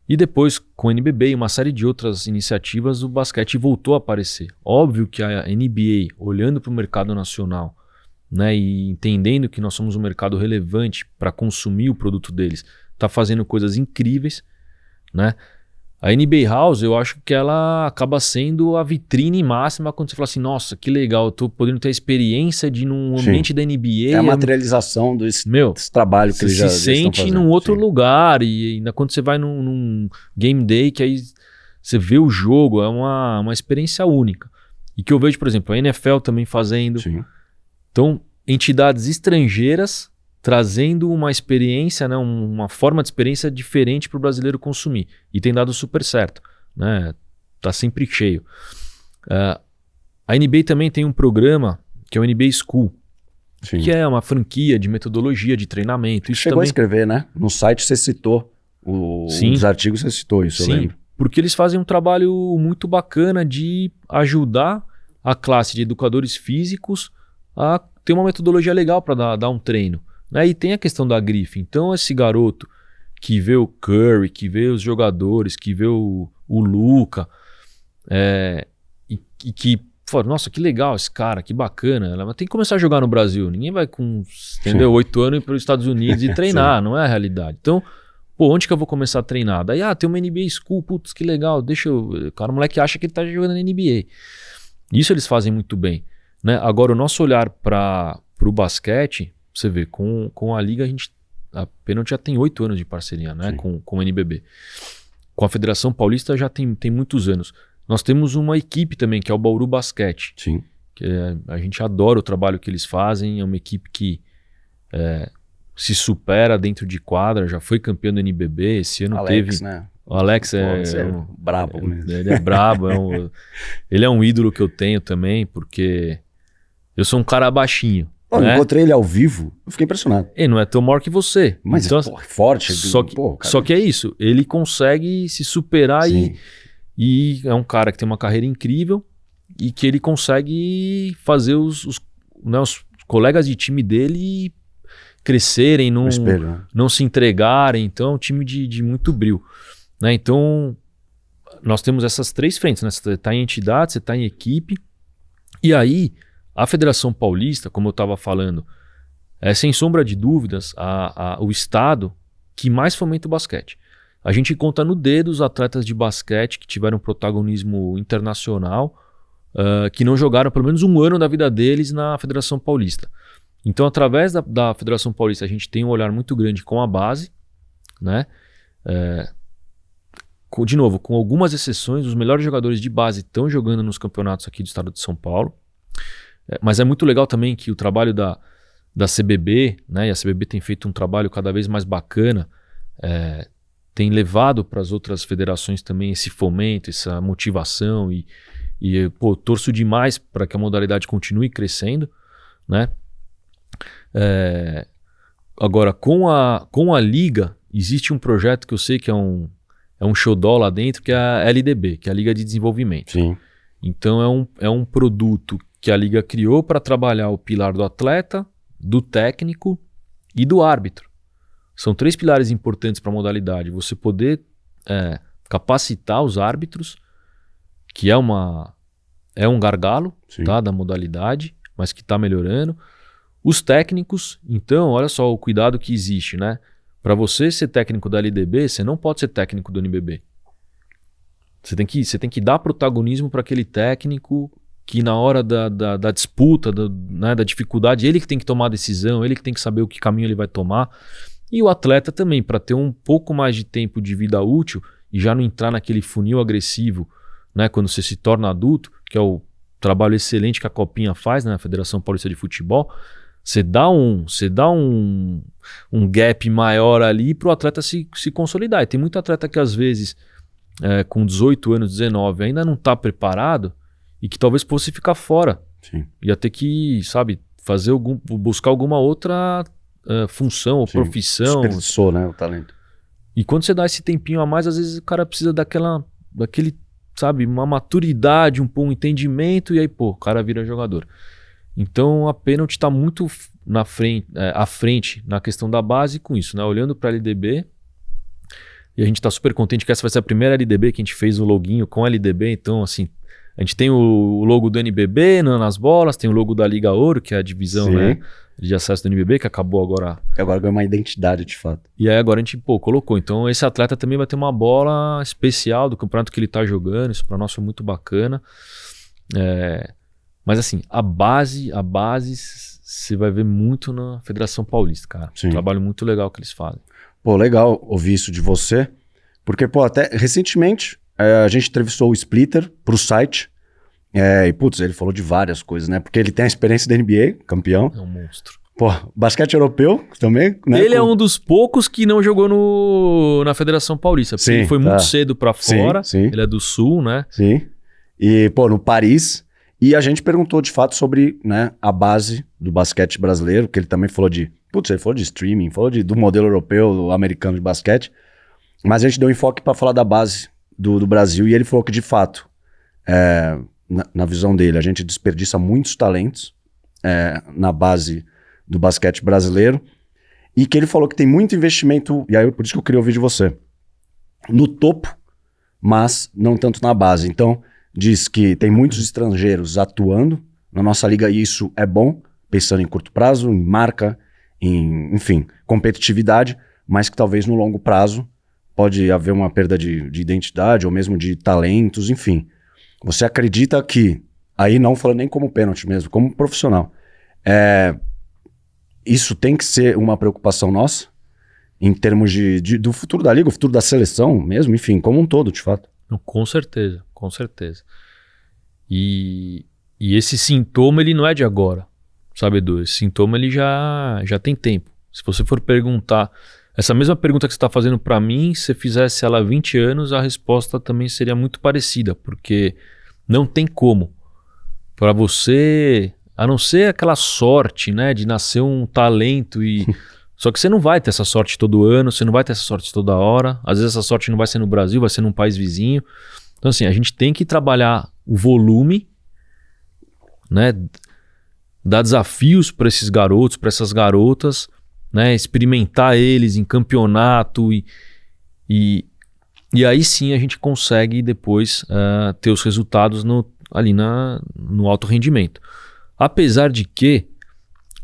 e depois com o NBB e uma série de outras iniciativas, o basquete voltou a aparecer. Óbvio que a NBA, olhando para o mercado nacional, né, e entendendo que nós somos um mercado relevante para consumir o produto deles, está fazendo coisas incríveis, né? A NBA House, eu acho que ela acaba sendo a vitrine máxima quando você fala assim, nossa, que legal, eu tô podendo ter a experiência de ir num ambiente da NBA. É a materialização desse trabalho que eles já estão fazendo. Você se sente num outro lugar, e ainda quando você vai num game day, que aí você vê o jogo, é uma experiência única. E que eu vejo, por exemplo, a NFL também fazendo. Sim. Então, entidades estrangeiras trazendo uma experiência, né, uma forma de experiência diferente para o brasileiro consumir. E tem dado super certo, né? Tá sempre cheio. A NBA também tem um programa que é o NBA School, Sim. que é uma franquia de metodologia, de treinamento. Isso chegou também... a escrever, né? No site você citou, os artigos você citou isso, Sim, eu lembro. Porque eles fazem um trabalho muito bacana de ajudar a classe de educadores físicos a ter uma metodologia legal para dar um treino. Né? E tem a questão da grife. Então esse garoto que vê o Curry, que vê os jogadores, que vê o Luka, e que fala, nossa, que legal esse cara, que bacana. Ela tem que começar a jogar no Brasil. Ninguém vai com 8 anos para os Estados Unidos e treinar, não é a realidade. Então, onde que eu vou começar a treinar? Daí, tem uma NBA School, putz, que legal, o moleque acha que ele tá jogando na NBA. Isso eles fazem muito bem. Né? Agora, o nosso olhar para o basquete, você vê, com a Liga, a Pênalti já tem 8 anos de parceria, né? com o NBB. Com a Federação Paulista já tem muitos anos. Nós temos uma equipe também, que é o Bauru Basquete. Sim. Que a gente adora o trabalho que eles fazem, é uma equipe que se supera dentro de quadra, já foi campeão do NBB, esse ano Alex, teve... né? O Alex brabo mesmo. Ele é brabo, ele é um ídolo que eu tenho também, porque eu sou um cara baixinho. Pô, né? Eu encontrei ele ao vivo, eu fiquei impressionado. Ele não é tão maior que você. Mas então, forte. Só que é isso, ele consegue se superar e é um cara que tem uma carreira incrível e que ele consegue fazer os colegas de time dele crescerem, não, espelho, né? não se entregarem. Então é um time de muito brio. Né? Então nós temos essas 3 frentes, né? Você está em entidade, você está em equipe. E aí a Federação Paulista, como eu estava falando, é sem sombra de dúvidas o estado que mais fomenta o basquete. A gente conta no dedo os atletas de basquete que tiveram protagonismo internacional, que não jogaram pelo menos um ano da vida deles na Federação Paulista. Então, através da Federação Paulista, a gente tem um olhar muito grande com a base, né? De novo, com algumas exceções, os melhores jogadores de base estão jogando nos campeonatos aqui do estado de São Paulo. Mas é muito legal também que o trabalho da CBB, né? E a CBB tem feito um trabalho cada vez mais bacana, tem levado para as outras federações também esse fomento, essa motivação e torço demais para que a modalidade continue crescendo, né? Agora, com a Liga, existe um projeto que eu sei que é um xodó lá dentro, que é a LDB, que é a Liga de Desenvolvimento. Sim. Então é um produto que a Liga criou para trabalhar o pilar do atleta, do técnico e do árbitro. São 3 pilares importantes para a modalidade. Você poder capacitar os árbitros, que é um gargalo, tá, da modalidade, mas que está melhorando. Os técnicos, então, olha só o cuidado que existe, né? Para você ser técnico da LDB, você não pode ser técnico do NBB. Você tem que dar protagonismo para aquele técnico que na hora da disputa, né, da dificuldade, ele que tem que tomar a decisão, ele que tem que saber o que caminho ele vai tomar. E o atleta também, para ter um pouco mais de tempo de vida útil e já não entrar naquele funil agressivo, né, quando você se torna adulto, que é o trabalho excelente que a Copinha faz, né, a Federação Paulista de Futebol. Você dá um gap maior ali para o atleta se consolidar. E tem muito atleta que às vezes, com 18 anos, 19, ainda não está preparado e que talvez fosse ficar fora. Sim. Ia ter que, sabe, buscar alguma outra função ou profissão. Desperdiçou, né, o talento. E quando você dá esse tempinho a mais, às vezes o cara precisa daquele, sabe, uma maturidade, um entendimento, e aí, o cara vira jogador. Então a Pênalti está muito à frente na questão da base com isso, né? Olhando para a LDB, e a gente está super contente que essa vai ser a primeira LDB que a gente fez o loginho com a LDB. Então, assim, a gente tem o logo do NBB nas bolas, tem o logo da Liga Ouro, que é a divisão, né, de acesso do NBB, que acabou agora. Agora ganhou uma identidade, de fato. E aí agora a gente colocou. Então esse atleta também vai ter uma bola especial do campeonato que ele está jogando. Isso para nós foi muito bacana. Mas assim, a base você vai ver muito na Federação Paulista, cara. Sim. Um trabalho muito legal que eles fazem. Legal ouvir isso de você, porque, até recentemente a gente entrevistou o Splitter pro site, e, ele falou de várias coisas, né? Porque ele tem a experiência da NBA, campeão. É um monstro. Basquete europeu também, né? Ele é um dos poucos que não jogou na Federação Paulista, porque ele foi muito cedo pra fora, sim. Ele é do Sul, né? Sim, e, no Paris. E a gente perguntou de fato sobre, né, a base do basquete brasileiro, que ele também falou ele falou de streaming, falou do modelo europeu, do americano de basquete, mas a gente deu enfoque para falar da base do Brasil, e ele falou que de fato, na visão dele, a gente desperdiça muitos talentos na base do basquete brasileiro, e que ele falou que tem muito investimento, e aí por isso que eu queria ouvir de você, no topo, mas não tanto na base. Então, diz que tem muitos estrangeiros atuando na nossa liga e isso é bom, pensando em curto prazo, em marca, enfim, competitividade, mas que talvez no longo prazo pode haver uma perda de identidade ou mesmo de talentos, enfim. Você acredita que, aí não falando nem como pênalti mesmo, como profissional, isso tem que ser uma preocupação nossa em termos do futuro da liga, o futuro da seleção mesmo, enfim, como um todo, de fato? Com certeza, com certeza. E esse sintoma, ele não é de agora, sabe, Edu? Esse sintoma, ele já tem tempo. Se você for perguntar, essa mesma pergunta que você está fazendo para mim, se você fizesse ela há 20 anos, a resposta também seria muito parecida, porque não tem como. Para você, a não ser aquela sorte, né, de nascer um talento e... Só que você não vai ter essa sorte todo ano, você não vai ter essa sorte toda hora. Às vezes essa sorte não vai ser no Brasil, vai ser num país vizinho. Então assim, a gente tem que trabalhar o volume, né? Dar desafios para esses garotos, para essas garotas, né? Experimentar eles em campeonato e aí sim a gente consegue depois ter os resultados ali no alto rendimento. Apesar de que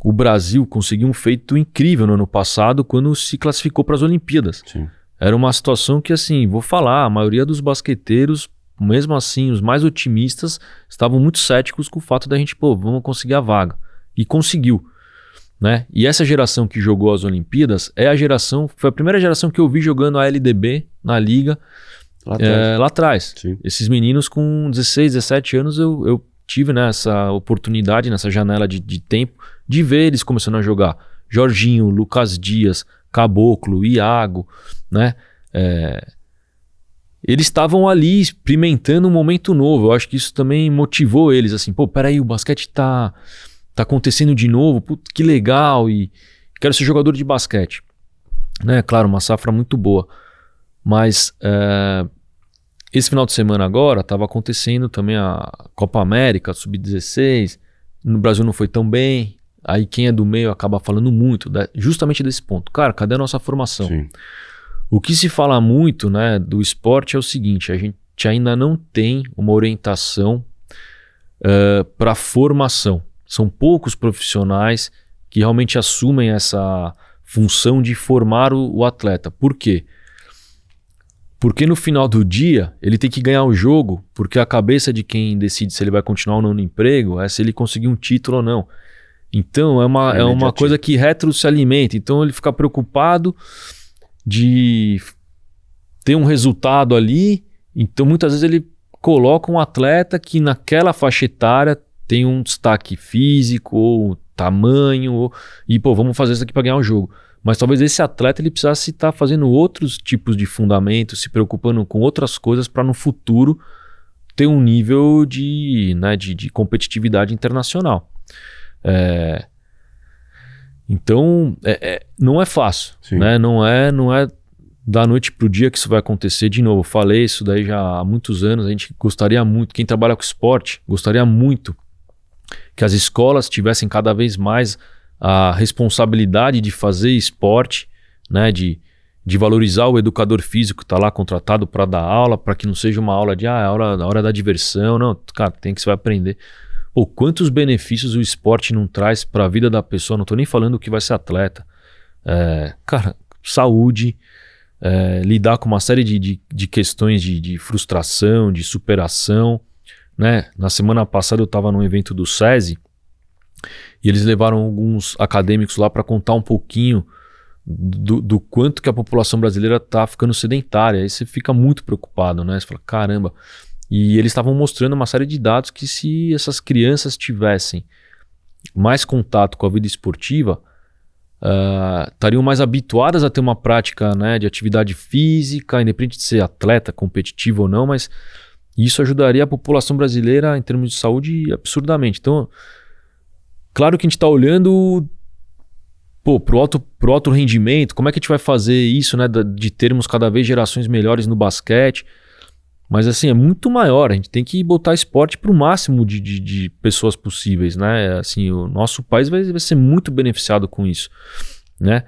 o Brasil conseguiu um feito incrível no ano passado quando se classificou para as Olimpíadas. Sim. Era uma situação que, assim, vou falar, a maioria dos basqueteiros, mesmo assim, os mais otimistas, estavam muito céticos com o fato da gente, vamos conseguir a vaga. E conseguiu, né? E essa geração que jogou as Olimpíadas foi a primeira geração que eu vi jogando a LDB na liga lá atrás. Sim. Esses meninos com 16, 17 anos, eu tive, né, essa oportunidade, nessa janela de tempo, de ver eles começando a jogar. Jorginho, Lucas Dias, Caboclo, Iago, né? Eles estavam ali experimentando um momento novo. Eu acho que isso também motivou eles, assim, peraí, o basquete tá acontecendo de novo, que legal, e quero ser jogador de basquete. Né? Claro, uma safra muito boa. Mas esse final de semana agora estava acontecendo também a Copa América, Sub-16. No Brasil não foi tão bem. Aí quem é do meio acaba falando muito justamente desse ponto. Cara, cadê a nossa formação? Sim. O que se fala muito, né, do esporte é o seguinte: a gente ainda não tem uma orientação para formação. São poucos profissionais que realmente assumem essa função de formar o atleta. Por quê? Porque no final do dia ele tem que ganhar o jogo, porque a cabeça de quem decide se ele vai continuar ou não no emprego é se ele conseguir um título ou não. Então é uma coisa que retro se alimenta. Então ele fica preocupado de ter um resultado ali. Então muitas vezes ele coloca um atleta que naquela faixa etária tem um destaque físico ou tamanho e vamos fazer isso aqui para ganhar o jogo. Mas talvez esse atleta ele precisasse estar fazendo outros tipos de fundamentos, se preocupando com outras coisas para no futuro ter um nível de competitividade internacional. Então não é fácil, né? Não é da noite para o dia que isso vai acontecer. De novo, eu falei isso daí já há muitos anos. A gente gostaria muito, quem trabalha com esporte, gostaria muito que as escolas tivessem cada vez mais a responsabilidade de fazer esporte, né? De valorizar o educador físico que está lá contratado para dar aula, para que não seja uma aula de a hora da diversão. Não, cara, você vai aprender. Quantos benefícios o esporte não traz para a vida da pessoa? Não estou nem falando que vai ser atleta. Cara, saúde, lidar com uma série de questões de frustração, de superação. Né? Na semana passada eu estava num evento do SESI e eles levaram alguns acadêmicos lá para contar um pouquinho do quanto que a população brasileira está ficando sedentária. Aí você fica muito preocupado, né? Você fala, caramba... E eles estavam mostrando uma série de dados que se essas crianças tivessem mais contato com a vida esportiva, estariam mais habituadas a ter uma prática, né, de atividade física, independente de ser atleta, competitivo ou não, mas isso ajudaria a população brasileira em termos de saúde absurdamente. Então, claro que a gente está olhando pro alto rendimento, como é que a gente vai fazer isso, né, de termos cada vez gerações melhores no basquete. Mas assim, é muito maior, a gente tem que botar esporte para o máximo de pessoas possíveis, né? Assim, o nosso país vai ser muito beneficiado com isso, né?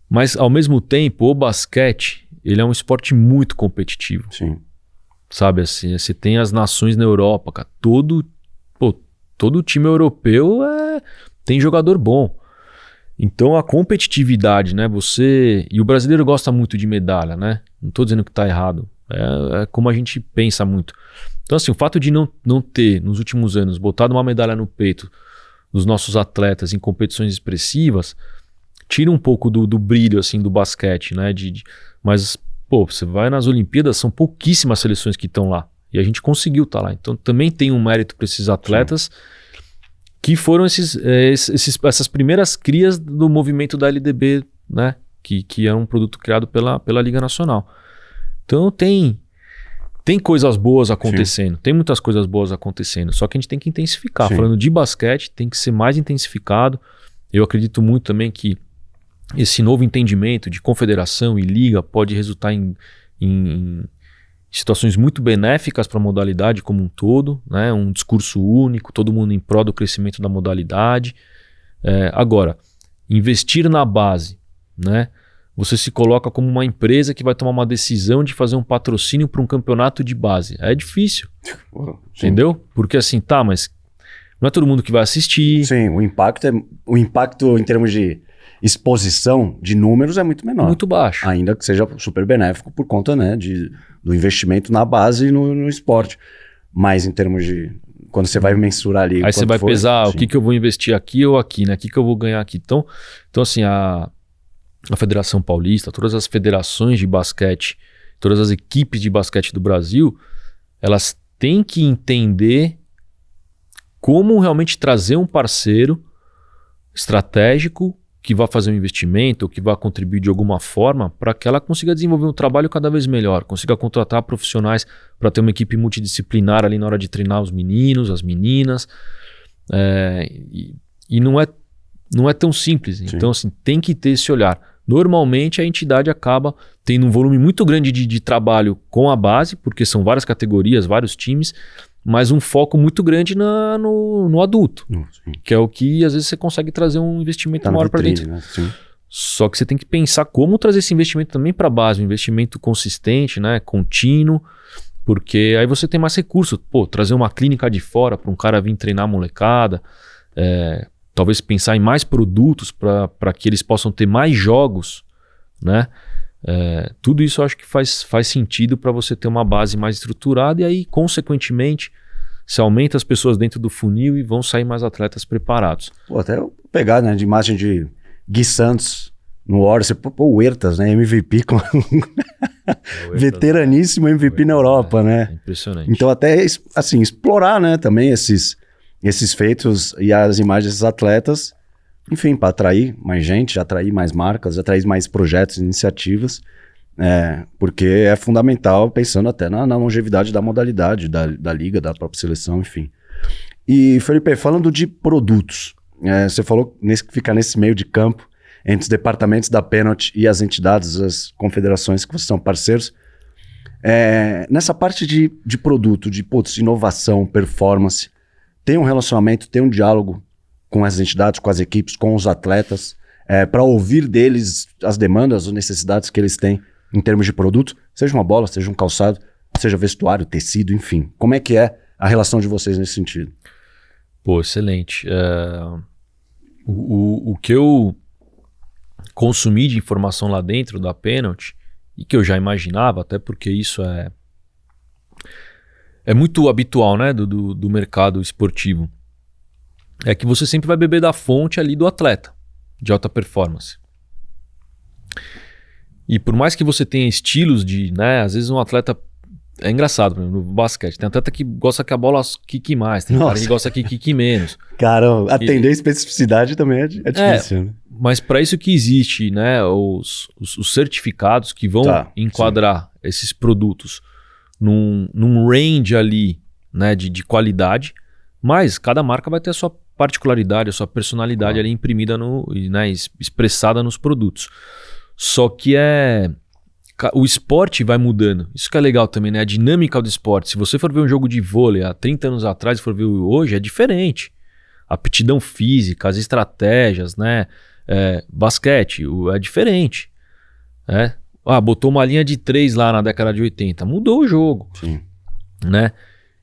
Mas ao mesmo tempo, o basquete, ele é um esporte muito competitivo. Sim. Sabe assim, você tem as nações na Europa, cara, todo time europeu tem jogador bom. Então a competitividade, né? E o brasileiro gosta muito de medalha, né? Não estou dizendo que está errado. É como a gente pensa muito. Então, assim, o fato de não ter, nos últimos anos, botado uma medalha no peito dos nossos atletas em competições expressivas, tira um pouco do brilho, assim, do basquete, né? Mas, você vai nas Olimpíadas, são pouquíssimas seleções que estão lá. E a gente conseguiu estar lá. Então, também tem um mérito para esses atletas. Sim. Que foram essas primeiras crias do movimento da LDB, né? Que é um produto criado pela Liga Nacional. Então tem coisas boas acontecendo, Sim. Tem muitas coisas boas acontecendo, só que a gente tem que intensificar. Sim. Falando de basquete, tem que ser mais intensificado. Eu acredito muito também que esse novo entendimento de confederação e liga pode resultar em situações muito benéficas para a modalidade como um todo, né? Um discurso único, todo mundo em prol do crescimento da modalidade. Agora, investir na base, né? Você se coloca como uma empresa que vai tomar uma decisão de fazer um patrocínio para um campeonato de base. É difícil, entendeu? Porque assim, tá, mas não é todo mundo que vai assistir. Sim, o impacto em termos de exposição de números é muito menor. Muito baixo. Ainda que seja super benéfico por conta, né, do investimento na base e no esporte. Mas em termos de... Quando você vai mensurar ali... Aí você vai pesar sim. o que eu vou investir aqui ou aqui, né? O que eu vou ganhar aqui. Então assim, a Federação Paulista, todas as federações de basquete, todas as equipes de basquete do Brasil, elas têm que entender como realmente trazer um parceiro estratégico que vá fazer um investimento ou que vá contribuir de alguma forma para que ela consiga desenvolver um trabalho cada vez melhor, consiga contratar profissionais para ter uma equipe multidisciplinar ali na hora de treinar os meninos, as meninas. E não é tão simples. Sim. Então, assim, tem que ter esse olhar. Normalmente, a entidade acaba tendo um volume muito grande de trabalho com a base, porque são várias categorias, vários times, mas um foco muito grande no adulto, que é o que às vezes você consegue trazer um investimento maior para dentro. Né? Só que você tem que pensar como trazer esse investimento também para a base, um investimento consistente, né, contínuo, porque aí você tem mais recursos. Pô, trazer uma clínica de fora para um cara vir treinar a molecada, talvez pensar em mais produtos para que eles possam ter mais jogos, né? Tudo isso eu acho que faz sentido para você ter uma base mais estruturada e aí, consequentemente, você aumenta as pessoas dentro do funil e vão sair mais atletas preparados. Pô, até eu pegar, né, de imagem de Gui Santos no Warriors, o Huertas, né, MVP com... veteraníssimo MVP na Europa, né? Impressionante. Então até, assim, explorar, né, também esses feitos e as imagens desses atletas, enfim, para atrair mais gente, atrair mais marcas, atrair mais projetos, iniciativas, porque é fundamental, pensando até na longevidade da modalidade, da liga, da própria seleção, enfim. E, Felipe, falando de produtos, você falou que fica nesse meio de campo, entre os departamentos da Pennant e as entidades, as confederações que vocês são parceiros, nessa parte de produto, de inovação, performance, tem um relacionamento, tem um diálogo com as entidades, com as equipes, com os atletas, para ouvir deles as demandas, as necessidades que eles têm em termos de produto, seja uma bola, seja um calçado, seja vestuário, tecido, enfim. Como é que é a relação de vocês nesse sentido? Pô, excelente. O que eu consumi de informação lá dentro da Pennant, e que eu já imaginava, até porque isso é muito habitual, né, do mercado esportivo, é que você sempre vai beber da fonte ali do atleta de alta performance. E por mais que você tenha estilos de, né, às vezes um atleta... É engraçado, por exemplo, no basquete. Tem atleta que gosta que a bola quique mais, tem cara que gosta que quique menos. Cara, atender a especificidade também é difícil, né? Mas para isso que existe, né, os certificados que vão enquadrar esses produtos num range ali, né, de qualidade, mas cada marca vai ter a sua particularidade, a sua personalidade ali imprimida, né, expressada nos produtos. Só que o esporte vai mudando. Isso que é legal também, né? A dinâmica do esporte. Se você for ver um jogo de vôlei há 30 anos atrás e for ver hoje, é diferente. A aptidão física, as estratégias, né? Basquete, é diferente. Botou uma linha de 3 lá na década de 80. Mudou o jogo. Sim. Né?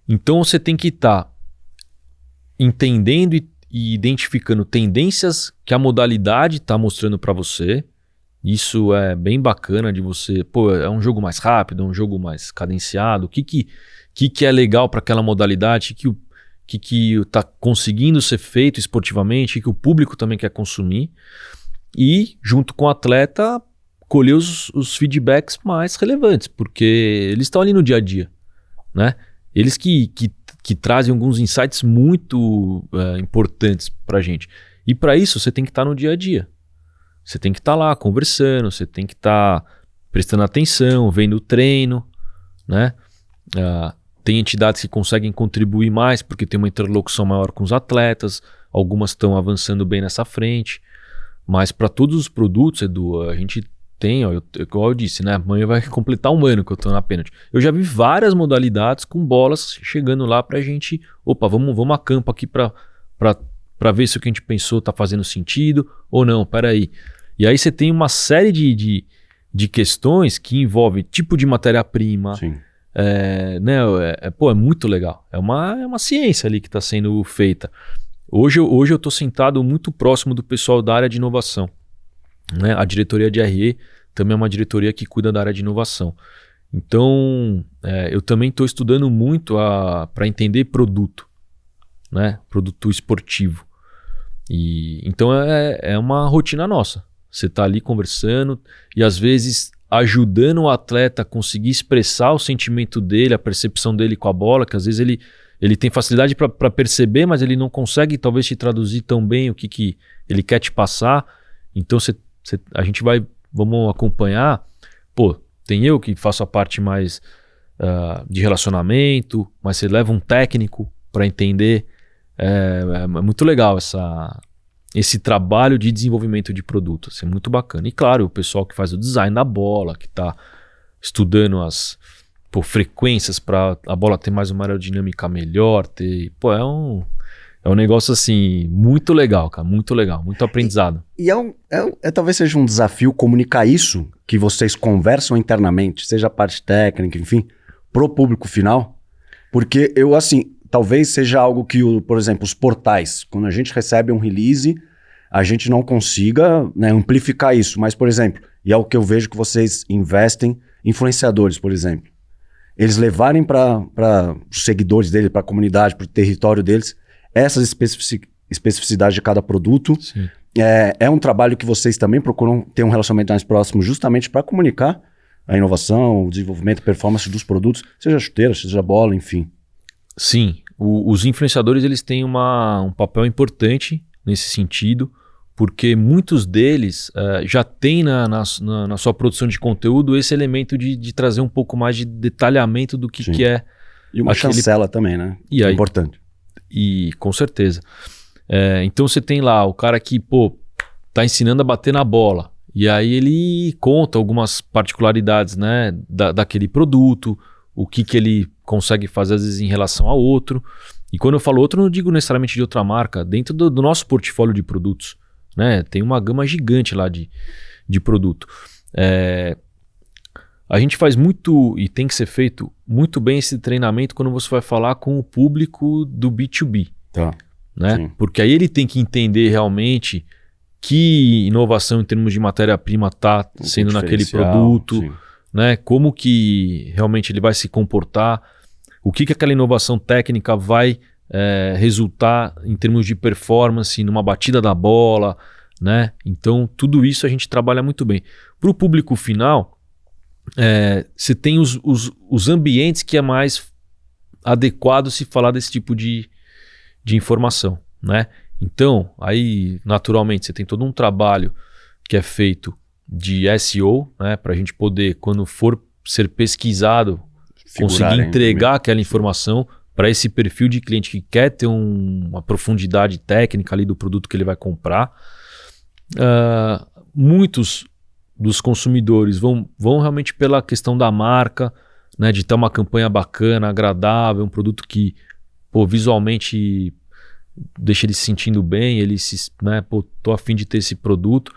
Então você tem que estar entendendo e identificando tendências que a modalidade está mostrando para você. Isso é bem bacana de você... Pô, é um jogo mais rápido, é um jogo mais cadenciado. O que é legal para aquela modalidade? O que está conseguindo ser feito esportivamente? O que o público também quer consumir? E, junto com o atleta, colher os feedbacks mais relevantes, porque eles estão ali no dia a dia, né? Eles que trazem alguns insights muito importantes para a gente. E para isso, você tem que estar no dia a dia. Você tem que estar lá conversando, você tem que estar prestando atenção, vendo o treino, né? Tem entidades que conseguem contribuir mais porque tem uma interlocução maior com os atletas, algumas estão avançando bem nessa frente, mas para todos os produtos, Edu, a gente tem, igual eu disse, né? Amanhã vai completar um ano que eu estou na Pennant. Eu já vi várias modalidades com bolas chegando lá para a gente, vamos a campo aqui para para ver se o que a gente pensou está fazendo sentido ou não, peraí. E aí você tem uma série de questões que envolvem tipo de matéria-prima. Sim. Né, é muito legal. É uma ciência ali que está sendo feita. Hoje eu estou sentado muito próximo do pessoal da área de inovação. Né? A diretoria de RE também é uma diretoria que cuida da área de inovação. Então, eu também estou estudando muito para entender produto, né? Produto esportivo. Então é uma rotina nossa. Você está ali conversando e às vezes ajudando o atleta a conseguir expressar o sentimento dele, a percepção dele com a bola, que às vezes ele tem facilidade para perceber, mas ele não consegue talvez te traduzir tão bem o que ele quer te passar. Então a gente vamos acompanhar. Pô, tem eu que faço a parte mais de relacionamento, mas você leva um técnico para entender. É muito legal esse trabalho de desenvolvimento de produto. Isso é muito bacana. E claro, o pessoal que faz o design da bola, que está estudando as frequências para a bola ter mais uma aerodinâmica melhor. É um negócio assim, muito legal, cara. Muito legal, muito aprendizado. E talvez seja um desafio comunicar isso que vocês conversam internamente, seja a parte técnica, enfim, pro público final. Porque talvez seja algo que, por exemplo, os portais, quando a gente recebe um release, a gente não consiga, né, amplificar isso. Mas, por exemplo, e é o que eu vejo que vocês investem, influenciadores, por exemplo. Eles levarem para os seguidores dele, para a comunidade, para o território deles, essas especificidades de cada produto. Sim. É um trabalho que vocês também procuram ter um relacionamento mais próximo justamente para comunicar a inovação, o desenvolvimento, a performance dos produtos, seja chuteira, seja bola, enfim. Sim, os influenciadores eles têm um papel importante nesse sentido, porque muitos deles já têm na sua produção de conteúdo esse elemento de trazer um pouco mais de detalhamento do que é. E uma chancela também, né? E aí, importante. E com certeza. Então você tem lá o cara que tá ensinando a bater na bola. E aí ele conta algumas particularidades, né, daquele produto, o que ele consegue fazer às vezes em relação a outro. E quando eu falo outro, não digo necessariamente de outra marca. Dentro do nosso portfólio de produtos, né, tem uma gama gigante lá de produto. A gente faz muito, e tem que ser feito muito bem esse treinamento quando você vai falar com o público do B2B. Tá. Né? Porque aí ele tem que entender realmente que inovação em termos de matéria-prima está sendo naquele produto, né? Como que realmente ele vai se comportar, o que aquela inovação técnica vai resultar em termos de performance numa batida da bola, né? Então tudo isso a gente trabalha muito bem. Para o público final, você tem os ambientes que é mais adequado se falar desse tipo de informação, né? Então, aí naturalmente você tem todo um trabalho que é feito de SEO, né? Para a gente poder, quando for ser pesquisado, conseguir entregar aquela informação para esse perfil de cliente que quer ter uma profundidade técnica ali do produto que ele vai comprar. Muitos dos consumidores vão realmente pela questão da marca, né? De ter uma campanha bacana, agradável, um produto que visualmente deixa ele se sentindo bem, tô a fim de ter esse produto.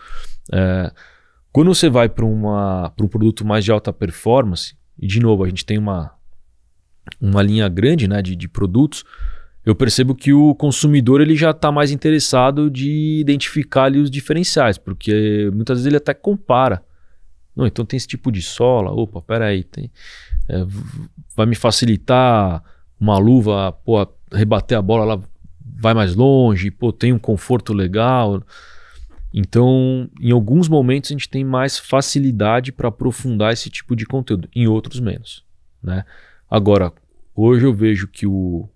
Quando você vai para um produto mais de alta performance, e de novo a gente tem uma linha grande, né, de produtos, eu percebo que o consumidor ele já está mais interessado de identificar ali os diferenciais, porque muitas vezes ele até compara. Não, então tem esse tipo de sola, opa, peraí, vai me facilitar uma luva, rebater a bola, ela vai mais longe, tem um conforto legal. Então, em alguns momentos a gente tem mais facilidade para aprofundar esse tipo de conteúdo, em outros menos, né? Agora, hoje eu vejo que o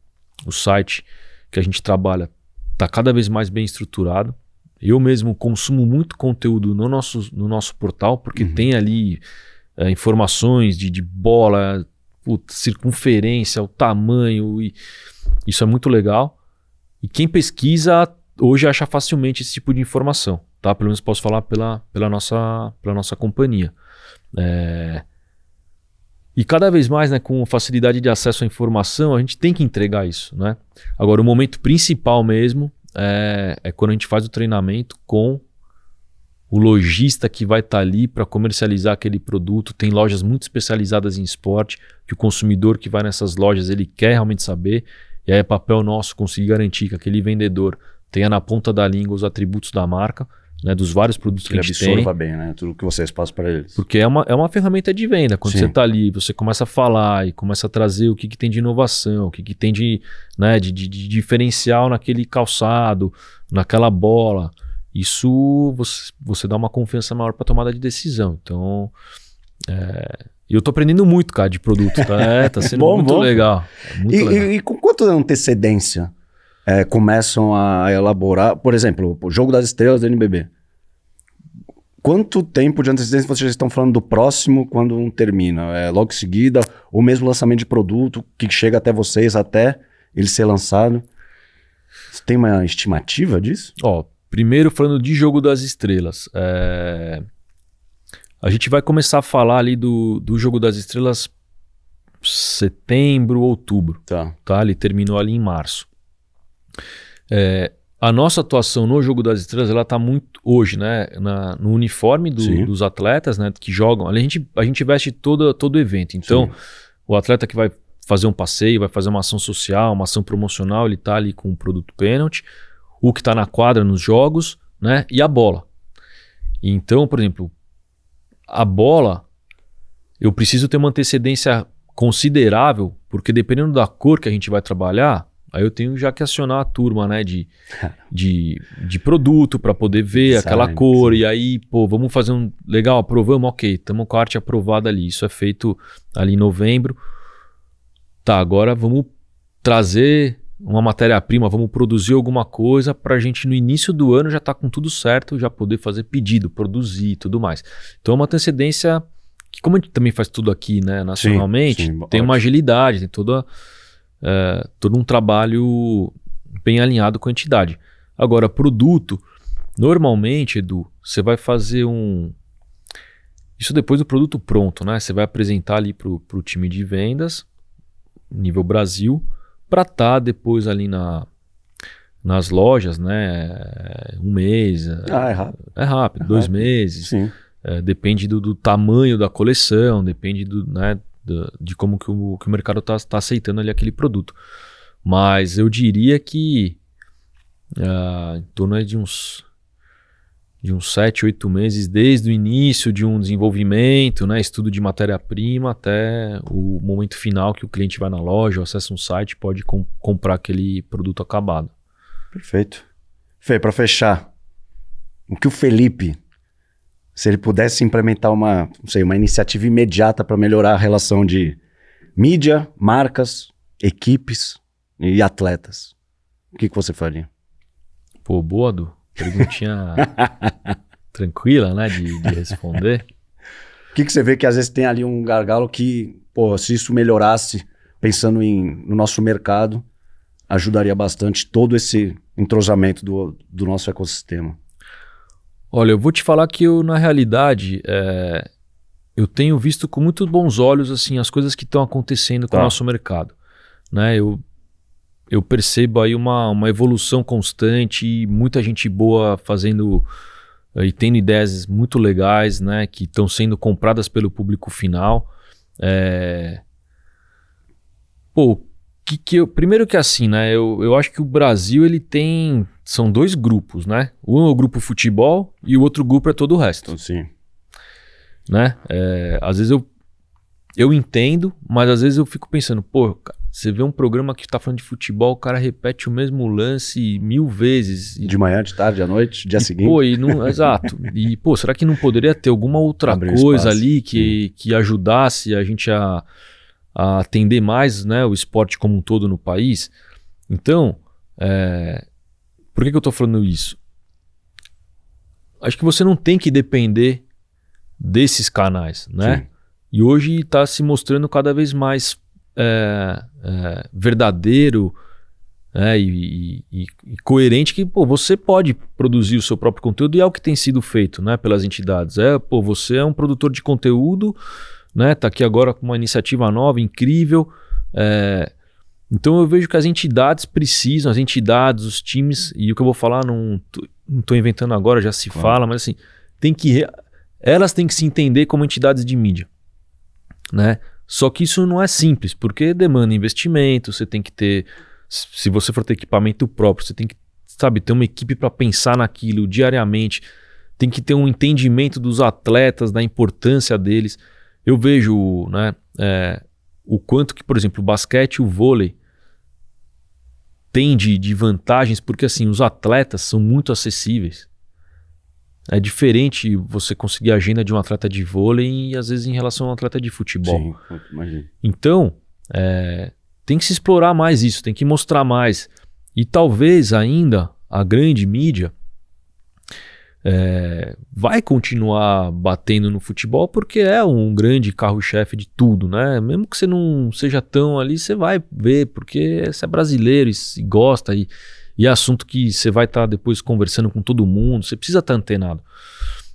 site que a gente trabalha está cada vez mais bem estruturado. Eu mesmo consumo muito conteúdo no nosso portal, porque tem ali informações de bola, circunferência, o tamanho, e isso é muito legal. E quem pesquisa hoje acha facilmente esse tipo de informação, tá? Pelo menos posso falar pela nossa companhia. E cada vez mais, né, com facilidade de acesso à informação, a gente tem que entregar isso, né? Agora, o momento principal mesmo é quando a gente faz o treinamento com o lojista que vai estar ali para comercializar aquele produto. Tem lojas muito especializadas em esporte, que o consumidor que vai nessas lojas, ele quer realmente saber, e aí é papel nosso conseguir garantir que aquele vendedor tenha na ponta da língua os atributos da marca, né, dos vários produtos que a gente tem. Absorva bem, né? Tudo que vocês passam para eles. Porque é uma ferramenta de venda. Quando Sim. você está ali, você começa a falar e começa a trazer o que tem de inovação, o que tem de diferencial naquele calçado, naquela bola. Isso você dá uma confiança maior para tomada de decisão. Então, eu tô aprendendo muito, cara, de produto. Tá sendo muito legal. E com quanto antecedência começam a elaborar, por exemplo, o Jogo das Estrelas do NBB? Quanto tempo de antecedência vocês estão falando do próximo quando um termina? É logo em seguida? Ou mesmo lançamento de produto que chega até vocês até ele ser lançado? Você tem uma estimativa disso? Primeiro, falando de Jogo das Estrelas, a gente vai começar a falar ali do Jogo das Estrelas setembro, outubro. Tá? Ele terminou ali em março. A nossa atuação no Jogo das Estrelas, ela está muito hoje, né, no uniforme dos atletas, né, que jogam. A gente veste todo o evento. Então, o atleta que vai fazer um passeio, vai fazer uma ação social, uma ação promocional, ele está ali com o produto pênalti. O que está na quadra nos jogos, né? E a bola. Então, por exemplo, a bola, eu preciso ter uma antecedência considerável, porque dependendo da cor que a gente vai trabalhar, aí eu tenho já que acionar a turma, né? De produto para poder ver aquela cor. E aí, vamos fazer um... Legal, aprovamos, ok, estamos com a arte aprovada ali. Isso é feito ali em novembro. Agora vamos trazer uma matéria-prima, vamos produzir alguma coisa para a gente no início do ano já estar com tudo certo, já poder fazer pedido, produzir e tudo mais. Então é uma antecedência que, como a gente também faz tudo aqui, né, nacionalmente, tem uma agilidade, tem todo um trabalho bem alinhado com a entidade. Agora, produto, normalmente, Edu, você vai fazer isso depois do produto pronto, né? Você vai apresentar ali para o time de vendas, nível Brasil, para estar depois ali nas lojas, né? Um mês. É rápido. É rápido, 2 meses. Sim. Depende do tamanho da coleção, depende de como que o mercado está aceitando ali aquele produto. Mas eu diria que em torno de uns 7, 8 meses, desde o início de um desenvolvimento, né, estudo de matéria-prima, até o momento final que o cliente vai na loja ou acessa um site, pode comprar aquele produto acabado. Perfeito. Fê, para fechar, o que o Felipe, se ele pudesse implementar uma iniciativa imediata para melhorar a relação de mídia, marcas, equipes e atletas, o que você faria? Boa, Du. Perguntinha tranquila, né, de responder. O que você vê que às vezes tem ali um gargalo que, se isso melhorasse, pensando no nosso mercado, ajudaria bastante todo esse entrosamento do nosso ecossistema? Olha, eu vou te falar que na realidade, eu tenho visto com muito bons olhos assim, as coisas que estão acontecendo com o nosso mercado. Né? Eu percebo aí uma evolução constante e muita gente boa fazendo e tendo ideias muito legais, né, que estão sendo compradas pelo público final. Primeiro que assim, né, eu acho que o Brasil ele são 2 grupos, né? Um é o grupo futebol e o outro grupo é todo o resto. Então, sim. Né? Às vezes eu entendo, mas às vezes eu fico pensando, cara, você vê um programa que tá falando de futebol, o cara repete o mesmo lance 1000 vezes. De manhã, de tarde, à noite, dia seguinte. Exato. E, será que não poderia ter alguma outra coisa ali que ajudasse a gente a atender mais, né, o esporte como um todo no país? Então, por que eu tô falando isso? Acho que você não tem que depender desses canais, né? Sim. E hoje está se mostrando cada vez mais verdadeiro e coerente que você pode produzir o seu próprio conteúdo, e é o que tem sido feito, né, pelas entidades. Você é um produtor de conteúdo, né, tá aqui agora com uma iniciativa nova, incrível, Então eu vejo que as entidades precisam, as entidades, os times, e o que eu vou falar não tô inventando agora, já se fala, mas assim, elas têm que se entender como entidades de mídia, né? Só que isso não é simples, porque demanda investimento, você tem que ter, se você for ter equipamento próprio, você tem que, sabe, ter uma equipe para pensar naquilo diariamente, tem que ter um entendimento dos atletas, da importância deles. Eu vejo, né, o quanto que, por exemplo, o basquete e o vôlei tem de vantagens, porque assim, os atletas são muito acessíveis. É diferente você conseguir a agenda de um atleta de vôlei e às vezes em relação a um atleta de futebol. Sim, imagino. Então, tem que se explorar mais isso, tem que mostrar mais. E talvez ainda a grande mídia vai continuar batendo no futebol porque é um grande carro-chefe de tudo, né? Mesmo que você não seja tão ali, você vai ver, porque você é brasileiro e gosta e é assunto que você vai estar depois conversando com todo mundo, você precisa estar antenado,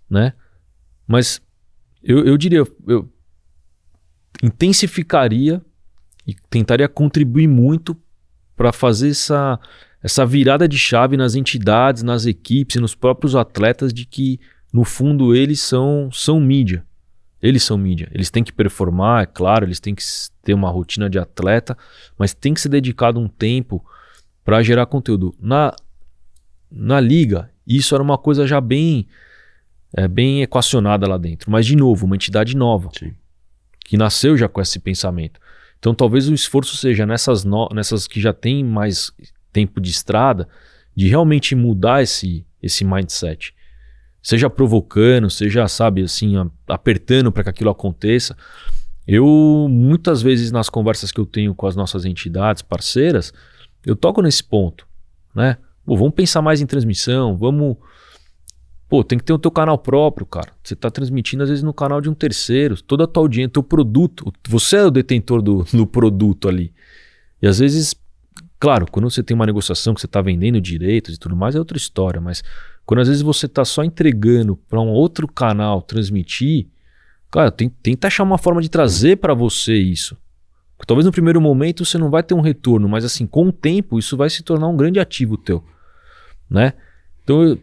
né? Mas eu diria, eu intensificaria e tentaria contribuir muito para fazer essa virada de chave nas entidades, nas equipes e nos próprios atletas de que, no fundo, eles são mídia. Eles são mídia. Eles têm que performar, é claro, eles têm que ter uma rotina de atleta, mas tem que ser dedicado um tempo para gerar conteúdo. Na liga, isso era uma coisa já bem equacionada lá dentro. Mas, de novo, uma entidade nova, Sim. que nasceu já com esse pensamento. Então, talvez o esforço seja nessas que já têm mais tempo de estrada, de realmente mudar esse mindset. Seja provocando, seja, sabe, assim, apertando para que aquilo aconteça. Eu, muitas vezes, nas conversas que eu tenho com as nossas entidades parceiras, eu toco nesse ponto, né? Pô, vamos pensar mais em transmissão, tem que ter o teu canal próprio, cara. Você está transmitindo, às vezes, no canal de um terceiro, toda a tua audiência, teu produto. Você é o detentor do produto ali. E, às vezes, claro, quando você tem uma negociação que você está vendendo direitos e tudo mais, é outra história. Mas quando, às vezes, você está só entregando para um outro canal transmitir, cara, tenta achar uma forma de trazer para você isso. Porque talvez no primeiro momento você não vai ter um retorno, mas assim, com o tempo isso vai se tornar um grande ativo teu, né? Então,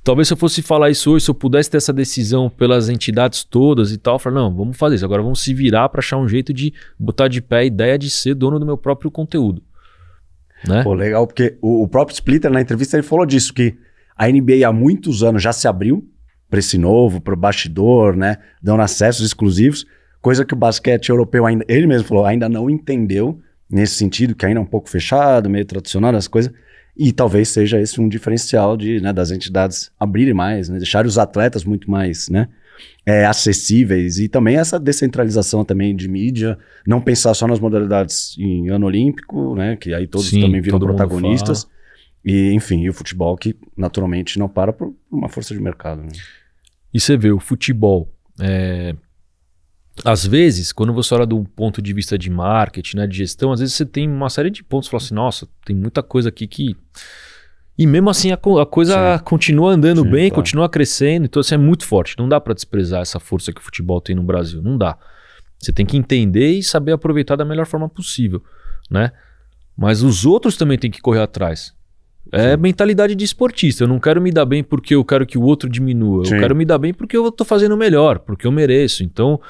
talvez se eu fosse falar isso hoje, se eu pudesse ter essa decisão pelas entidades todas e tal, eu falar, não, vamos fazer isso, agora vamos se virar para achar um jeito de botar de pé a ideia de ser dono do meu próprio conteúdo, né? Pô, legal, porque o próprio Splitter na entrevista ele falou disso, que a NBA há muitos anos já se abriu para esse novo, para o bastidor, né? Dando acessos exclusivos, coisa que o basquete europeu ainda, ele mesmo falou, ainda não entendeu nesse sentido, que ainda é um pouco fechado, meio tradicional as coisas, e talvez seja esse um diferencial das entidades abrirem mais, né? Deixarem os atletas muito mais, né? Acessíveis, e também essa descentralização também de mídia, não pensar só nas modalidades em ano olímpico, né? Que aí todos também viram protagonistas, e enfim, e o futebol que naturalmente não para por uma força de mercado, né? E você vê, o futebol, às vezes, quando você olha do ponto de vista de marketing, né, de gestão, às vezes você tem uma série de pontos, fala assim, nossa, tem muita coisa aqui que... E mesmo assim a coisa continua andando bem, claro. Continua crescendo, então assim, é muito forte. Não dá para desprezar essa força que o futebol tem no Brasil, não dá. Você tem que entender e saber aproveitar da melhor forma possível, né? Mas os outros também têm que correr atrás. É mentalidade de esportista. Eu não quero me dar bem porque eu quero que o outro diminua. Sim. Eu quero me dar bem porque eu tô fazendo melhor, porque eu mereço. Então...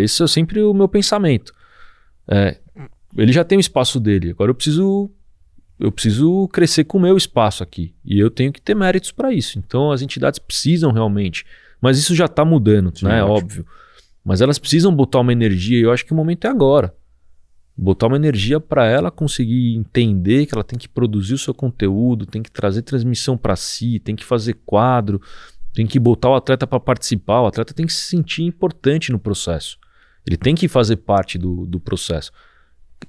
esse é sempre o meu pensamento. Ele já tem o espaço dele, agora eu preciso crescer com o meu espaço aqui, e eu tenho que ter méritos para isso. Então as entidades precisam realmente, mas isso já está mudando, sim, né? Óbvio, mas elas precisam botar uma energia, e eu acho que o momento é agora, botar uma energia para ela conseguir entender que ela tem que produzir o seu conteúdo, tem que trazer transmissão para si, tem que fazer quadro, tem que botar o atleta para participar, o atleta tem que se sentir importante no processo. Ele tem que fazer parte do processo.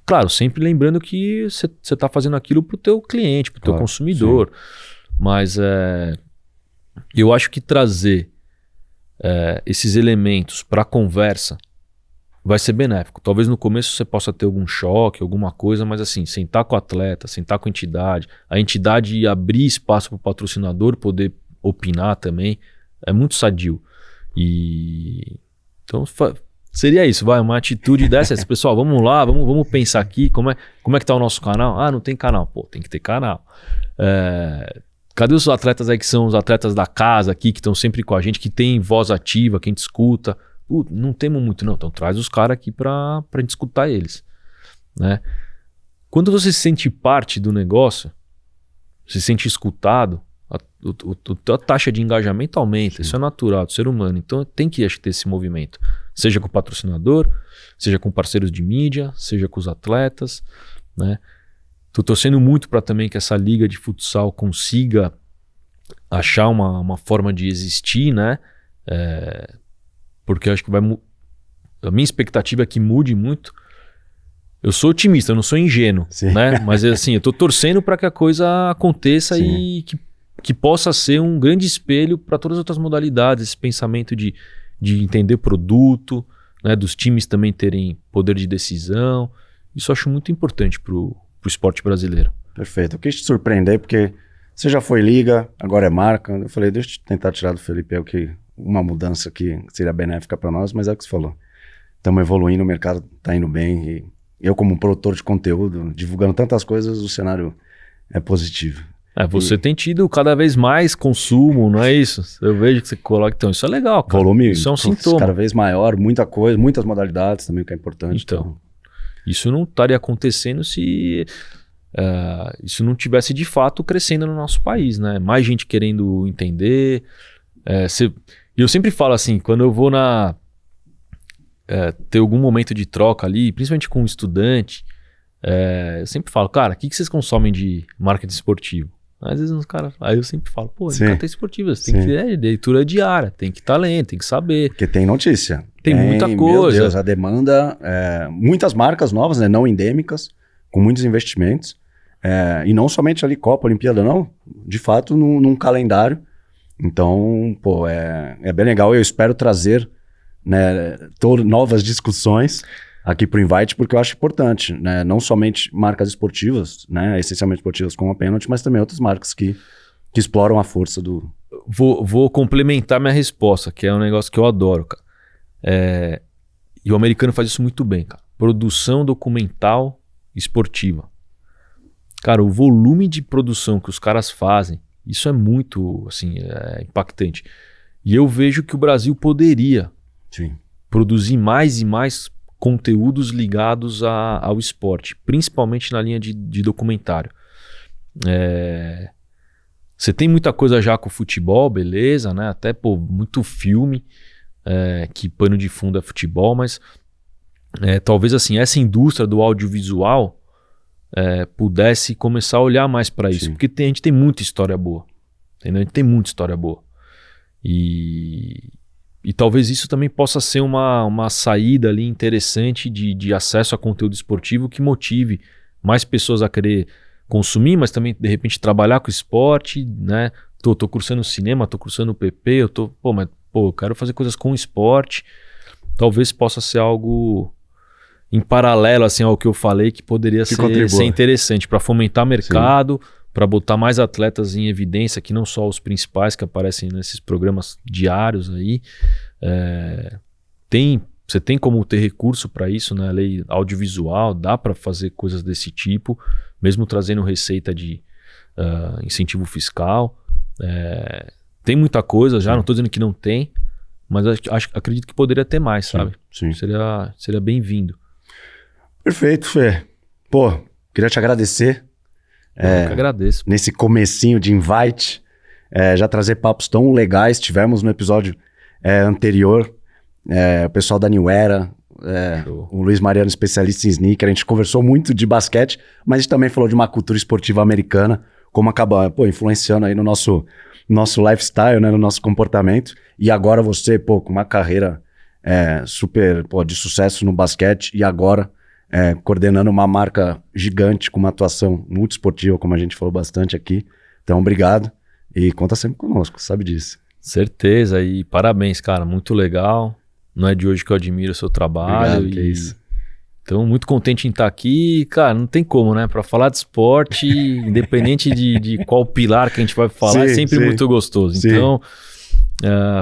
Claro, sempre lembrando que você está fazendo aquilo para o teu cliente, para o teu consumidor. Sim. Mas eu acho que trazer esses elementos para a conversa vai ser benéfico. Talvez no começo você possa ter algum choque, alguma coisa, mas assim, sentar com o atleta, sentar com a entidade abrir espaço para o patrocinador poder opinar também, é muito sadio. E então seria isso, vai, uma atitude dessa, pessoal, vamos lá, vamos pensar aqui, como é que tá o nosso canal? Ah, não tem canal. Pô, tem que ter canal. Cadê os atletas aí que são os atletas da casa aqui, que estão sempre com a gente, que tem voz ativa, que a gente escuta? Não temos muito não, então traz os caras aqui pra gente escutar eles, né? Quando você se sente parte do negócio, se sente escutado, a taxa de engajamento aumenta. Sim. Isso é natural do ser humano, então tem que ter esse movimento, seja com o patrocinador, seja com parceiros de mídia, seja com os atletas, né? Tô torcendo muito para também que essa liga de futsal consiga achar uma forma de existir, né? Porque eu acho que a minha expectativa é que mude muito. Eu sou otimista, eu não sou ingênuo, né? Mas assim, eu tô torcendo para que a coisa aconteça. Sim. E que possa ser um grande espelho para todas as outras modalidades, esse pensamento de entender produto, né? Dos times também terem poder de decisão. Isso eu acho muito importante pro esporte brasileiro. Perfeito. Eu quis te surpreender porque você já foi liga, agora é marca. Eu falei, deixa eu tentar tirar do Felipe uma mudança que seria benéfica para nós, mas é o que você falou. Estamos evoluindo, o mercado está indo bem e eu como produtor de conteúdo, divulgando tantas coisas, o cenário é positivo. Você tem tido cada vez mais consumo, não é isso? Eu vejo que você coloca, então isso é legal, cara. Volume, isso é um sintoma. Cada vez maior, muita coisa, muitas modalidades também, que é importante. Então. Isso não estaria acontecendo se isso não tivesse de fato crescendo no nosso país, né? Mais gente querendo entender. Eu sempre falo assim, quando eu vou ter algum momento de troca ali, principalmente com um estudante, eu sempre falo, cara, o que vocês consomem de marketing esportivo? Às vezes os caras... Aí eu sempre falo, marketing esportivo, você tem que ter leitura diária, tem que estar lendo, tem que saber. Porque tem notícia. Tem muita coisa. Meu Deus, a demanda, muitas marcas novas, né, não endêmicas, com muitos investimentos, e não somente ali Copa, Olimpíada, não, de fato num calendário. Então, pô, é bem legal. Eu espero trazer, né, novas discussões aqui pro Invite, porque eu acho importante, né, não somente marcas esportivas, né, essencialmente esportivas como a Pênalti, mas também outras marcas que exploram a força do... Vou complementar minha resposta, que é um negócio que eu adoro, cara. E o americano faz isso muito bem, cara. Produção documental esportiva. Cara, o volume de produção que os caras fazem, isso é muito, assim, impactante. E eu vejo que o Brasil poderia produzir mais e mais conteúdos ligados ao esporte, principalmente na linha de documentário. Você tem muita coisa já com o futebol, beleza, né? Até, muito filme, que pano de fundo é futebol, mas talvez assim, essa indústria do audiovisual pudesse começar a olhar mais para isso, porque a gente tem muita história boa, entendeu? A gente tem muita história boa. E talvez isso também possa ser uma saída ali interessante de acesso a conteúdo esportivo que motive mais pessoas a querer consumir, mas também de repente trabalhar com esporte, né? Tô cursando cinema, tô cursando PP, eu quero fazer coisas com esporte. Talvez possa ser algo em paralelo assim ao que eu falei, que poderia ser interessante para fomentar mercado, para botar mais atletas em evidência, que não só os principais que aparecem nesses programas diários aí. Você tem como ter recurso para isso, né? A lei audiovisual, dá para fazer coisas desse tipo, mesmo trazendo receita de incentivo fiscal. Tem muita coisa já, não estou dizendo que não tem, mas acredito que poderia ter mais, sabe? Sim. Seria bem-vindo. Perfeito, Fê. Queria te agradecer. Eu que agradeço. Nesse comecinho de Invite, já trazer papos tão legais. Tivemos no episódio anterior, o pessoal da New Era, o Luiz Mariano, especialista em sneaker. A gente conversou muito de basquete, mas a gente também falou de uma cultura esportiva americana, como acaba influenciando aí no nosso lifestyle, né, no nosso comportamento. E agora você, com uma carreira super de sucesso no basquete e agora coordenando uma marca gigante com uma atuação muito esportiva, como a gente falou bastante aqui. Então, obrigado e conta sempre conosco, sabe disso. Certeza, e parabéns, cara, muito legal. Não é de hoje que eu admiro o seu trabalho. Obrigado, que é isso. Então, muito contente em estar aqui. Cara, não tem como, né? Para falar de esporte, independente de qual pilar que a gente vai falar, é sempre muito gostoso. Sim. Então,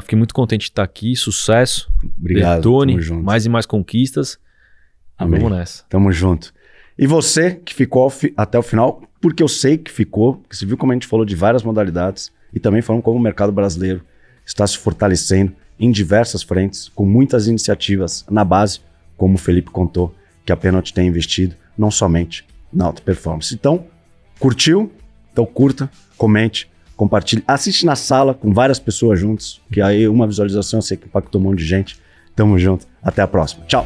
Fiquei muito contente de estar aqui. Sucesso. Obrigado. Bertone, Tamo junto. mais e mais conquistas. Amém. Vamos nessa. Tamo junto. E você que ficou até o final, porque eu sei que ficou, porque você viu como a gente falou de várias modalidades e também falando como o mercado brasileiro está se fortalecendo em diversas frentes, com muitas iniciativas na base, como o Felipe contou, que a Pennant tem investido, não somente na alta performance. Então, curtiu? Então curta, comente, compartilhe. Assiste na sala com várias pessoas juntos, que aí uma visualização eu sei que impactou um monte de gente. Tamo junto. Até a próxima. Tchau.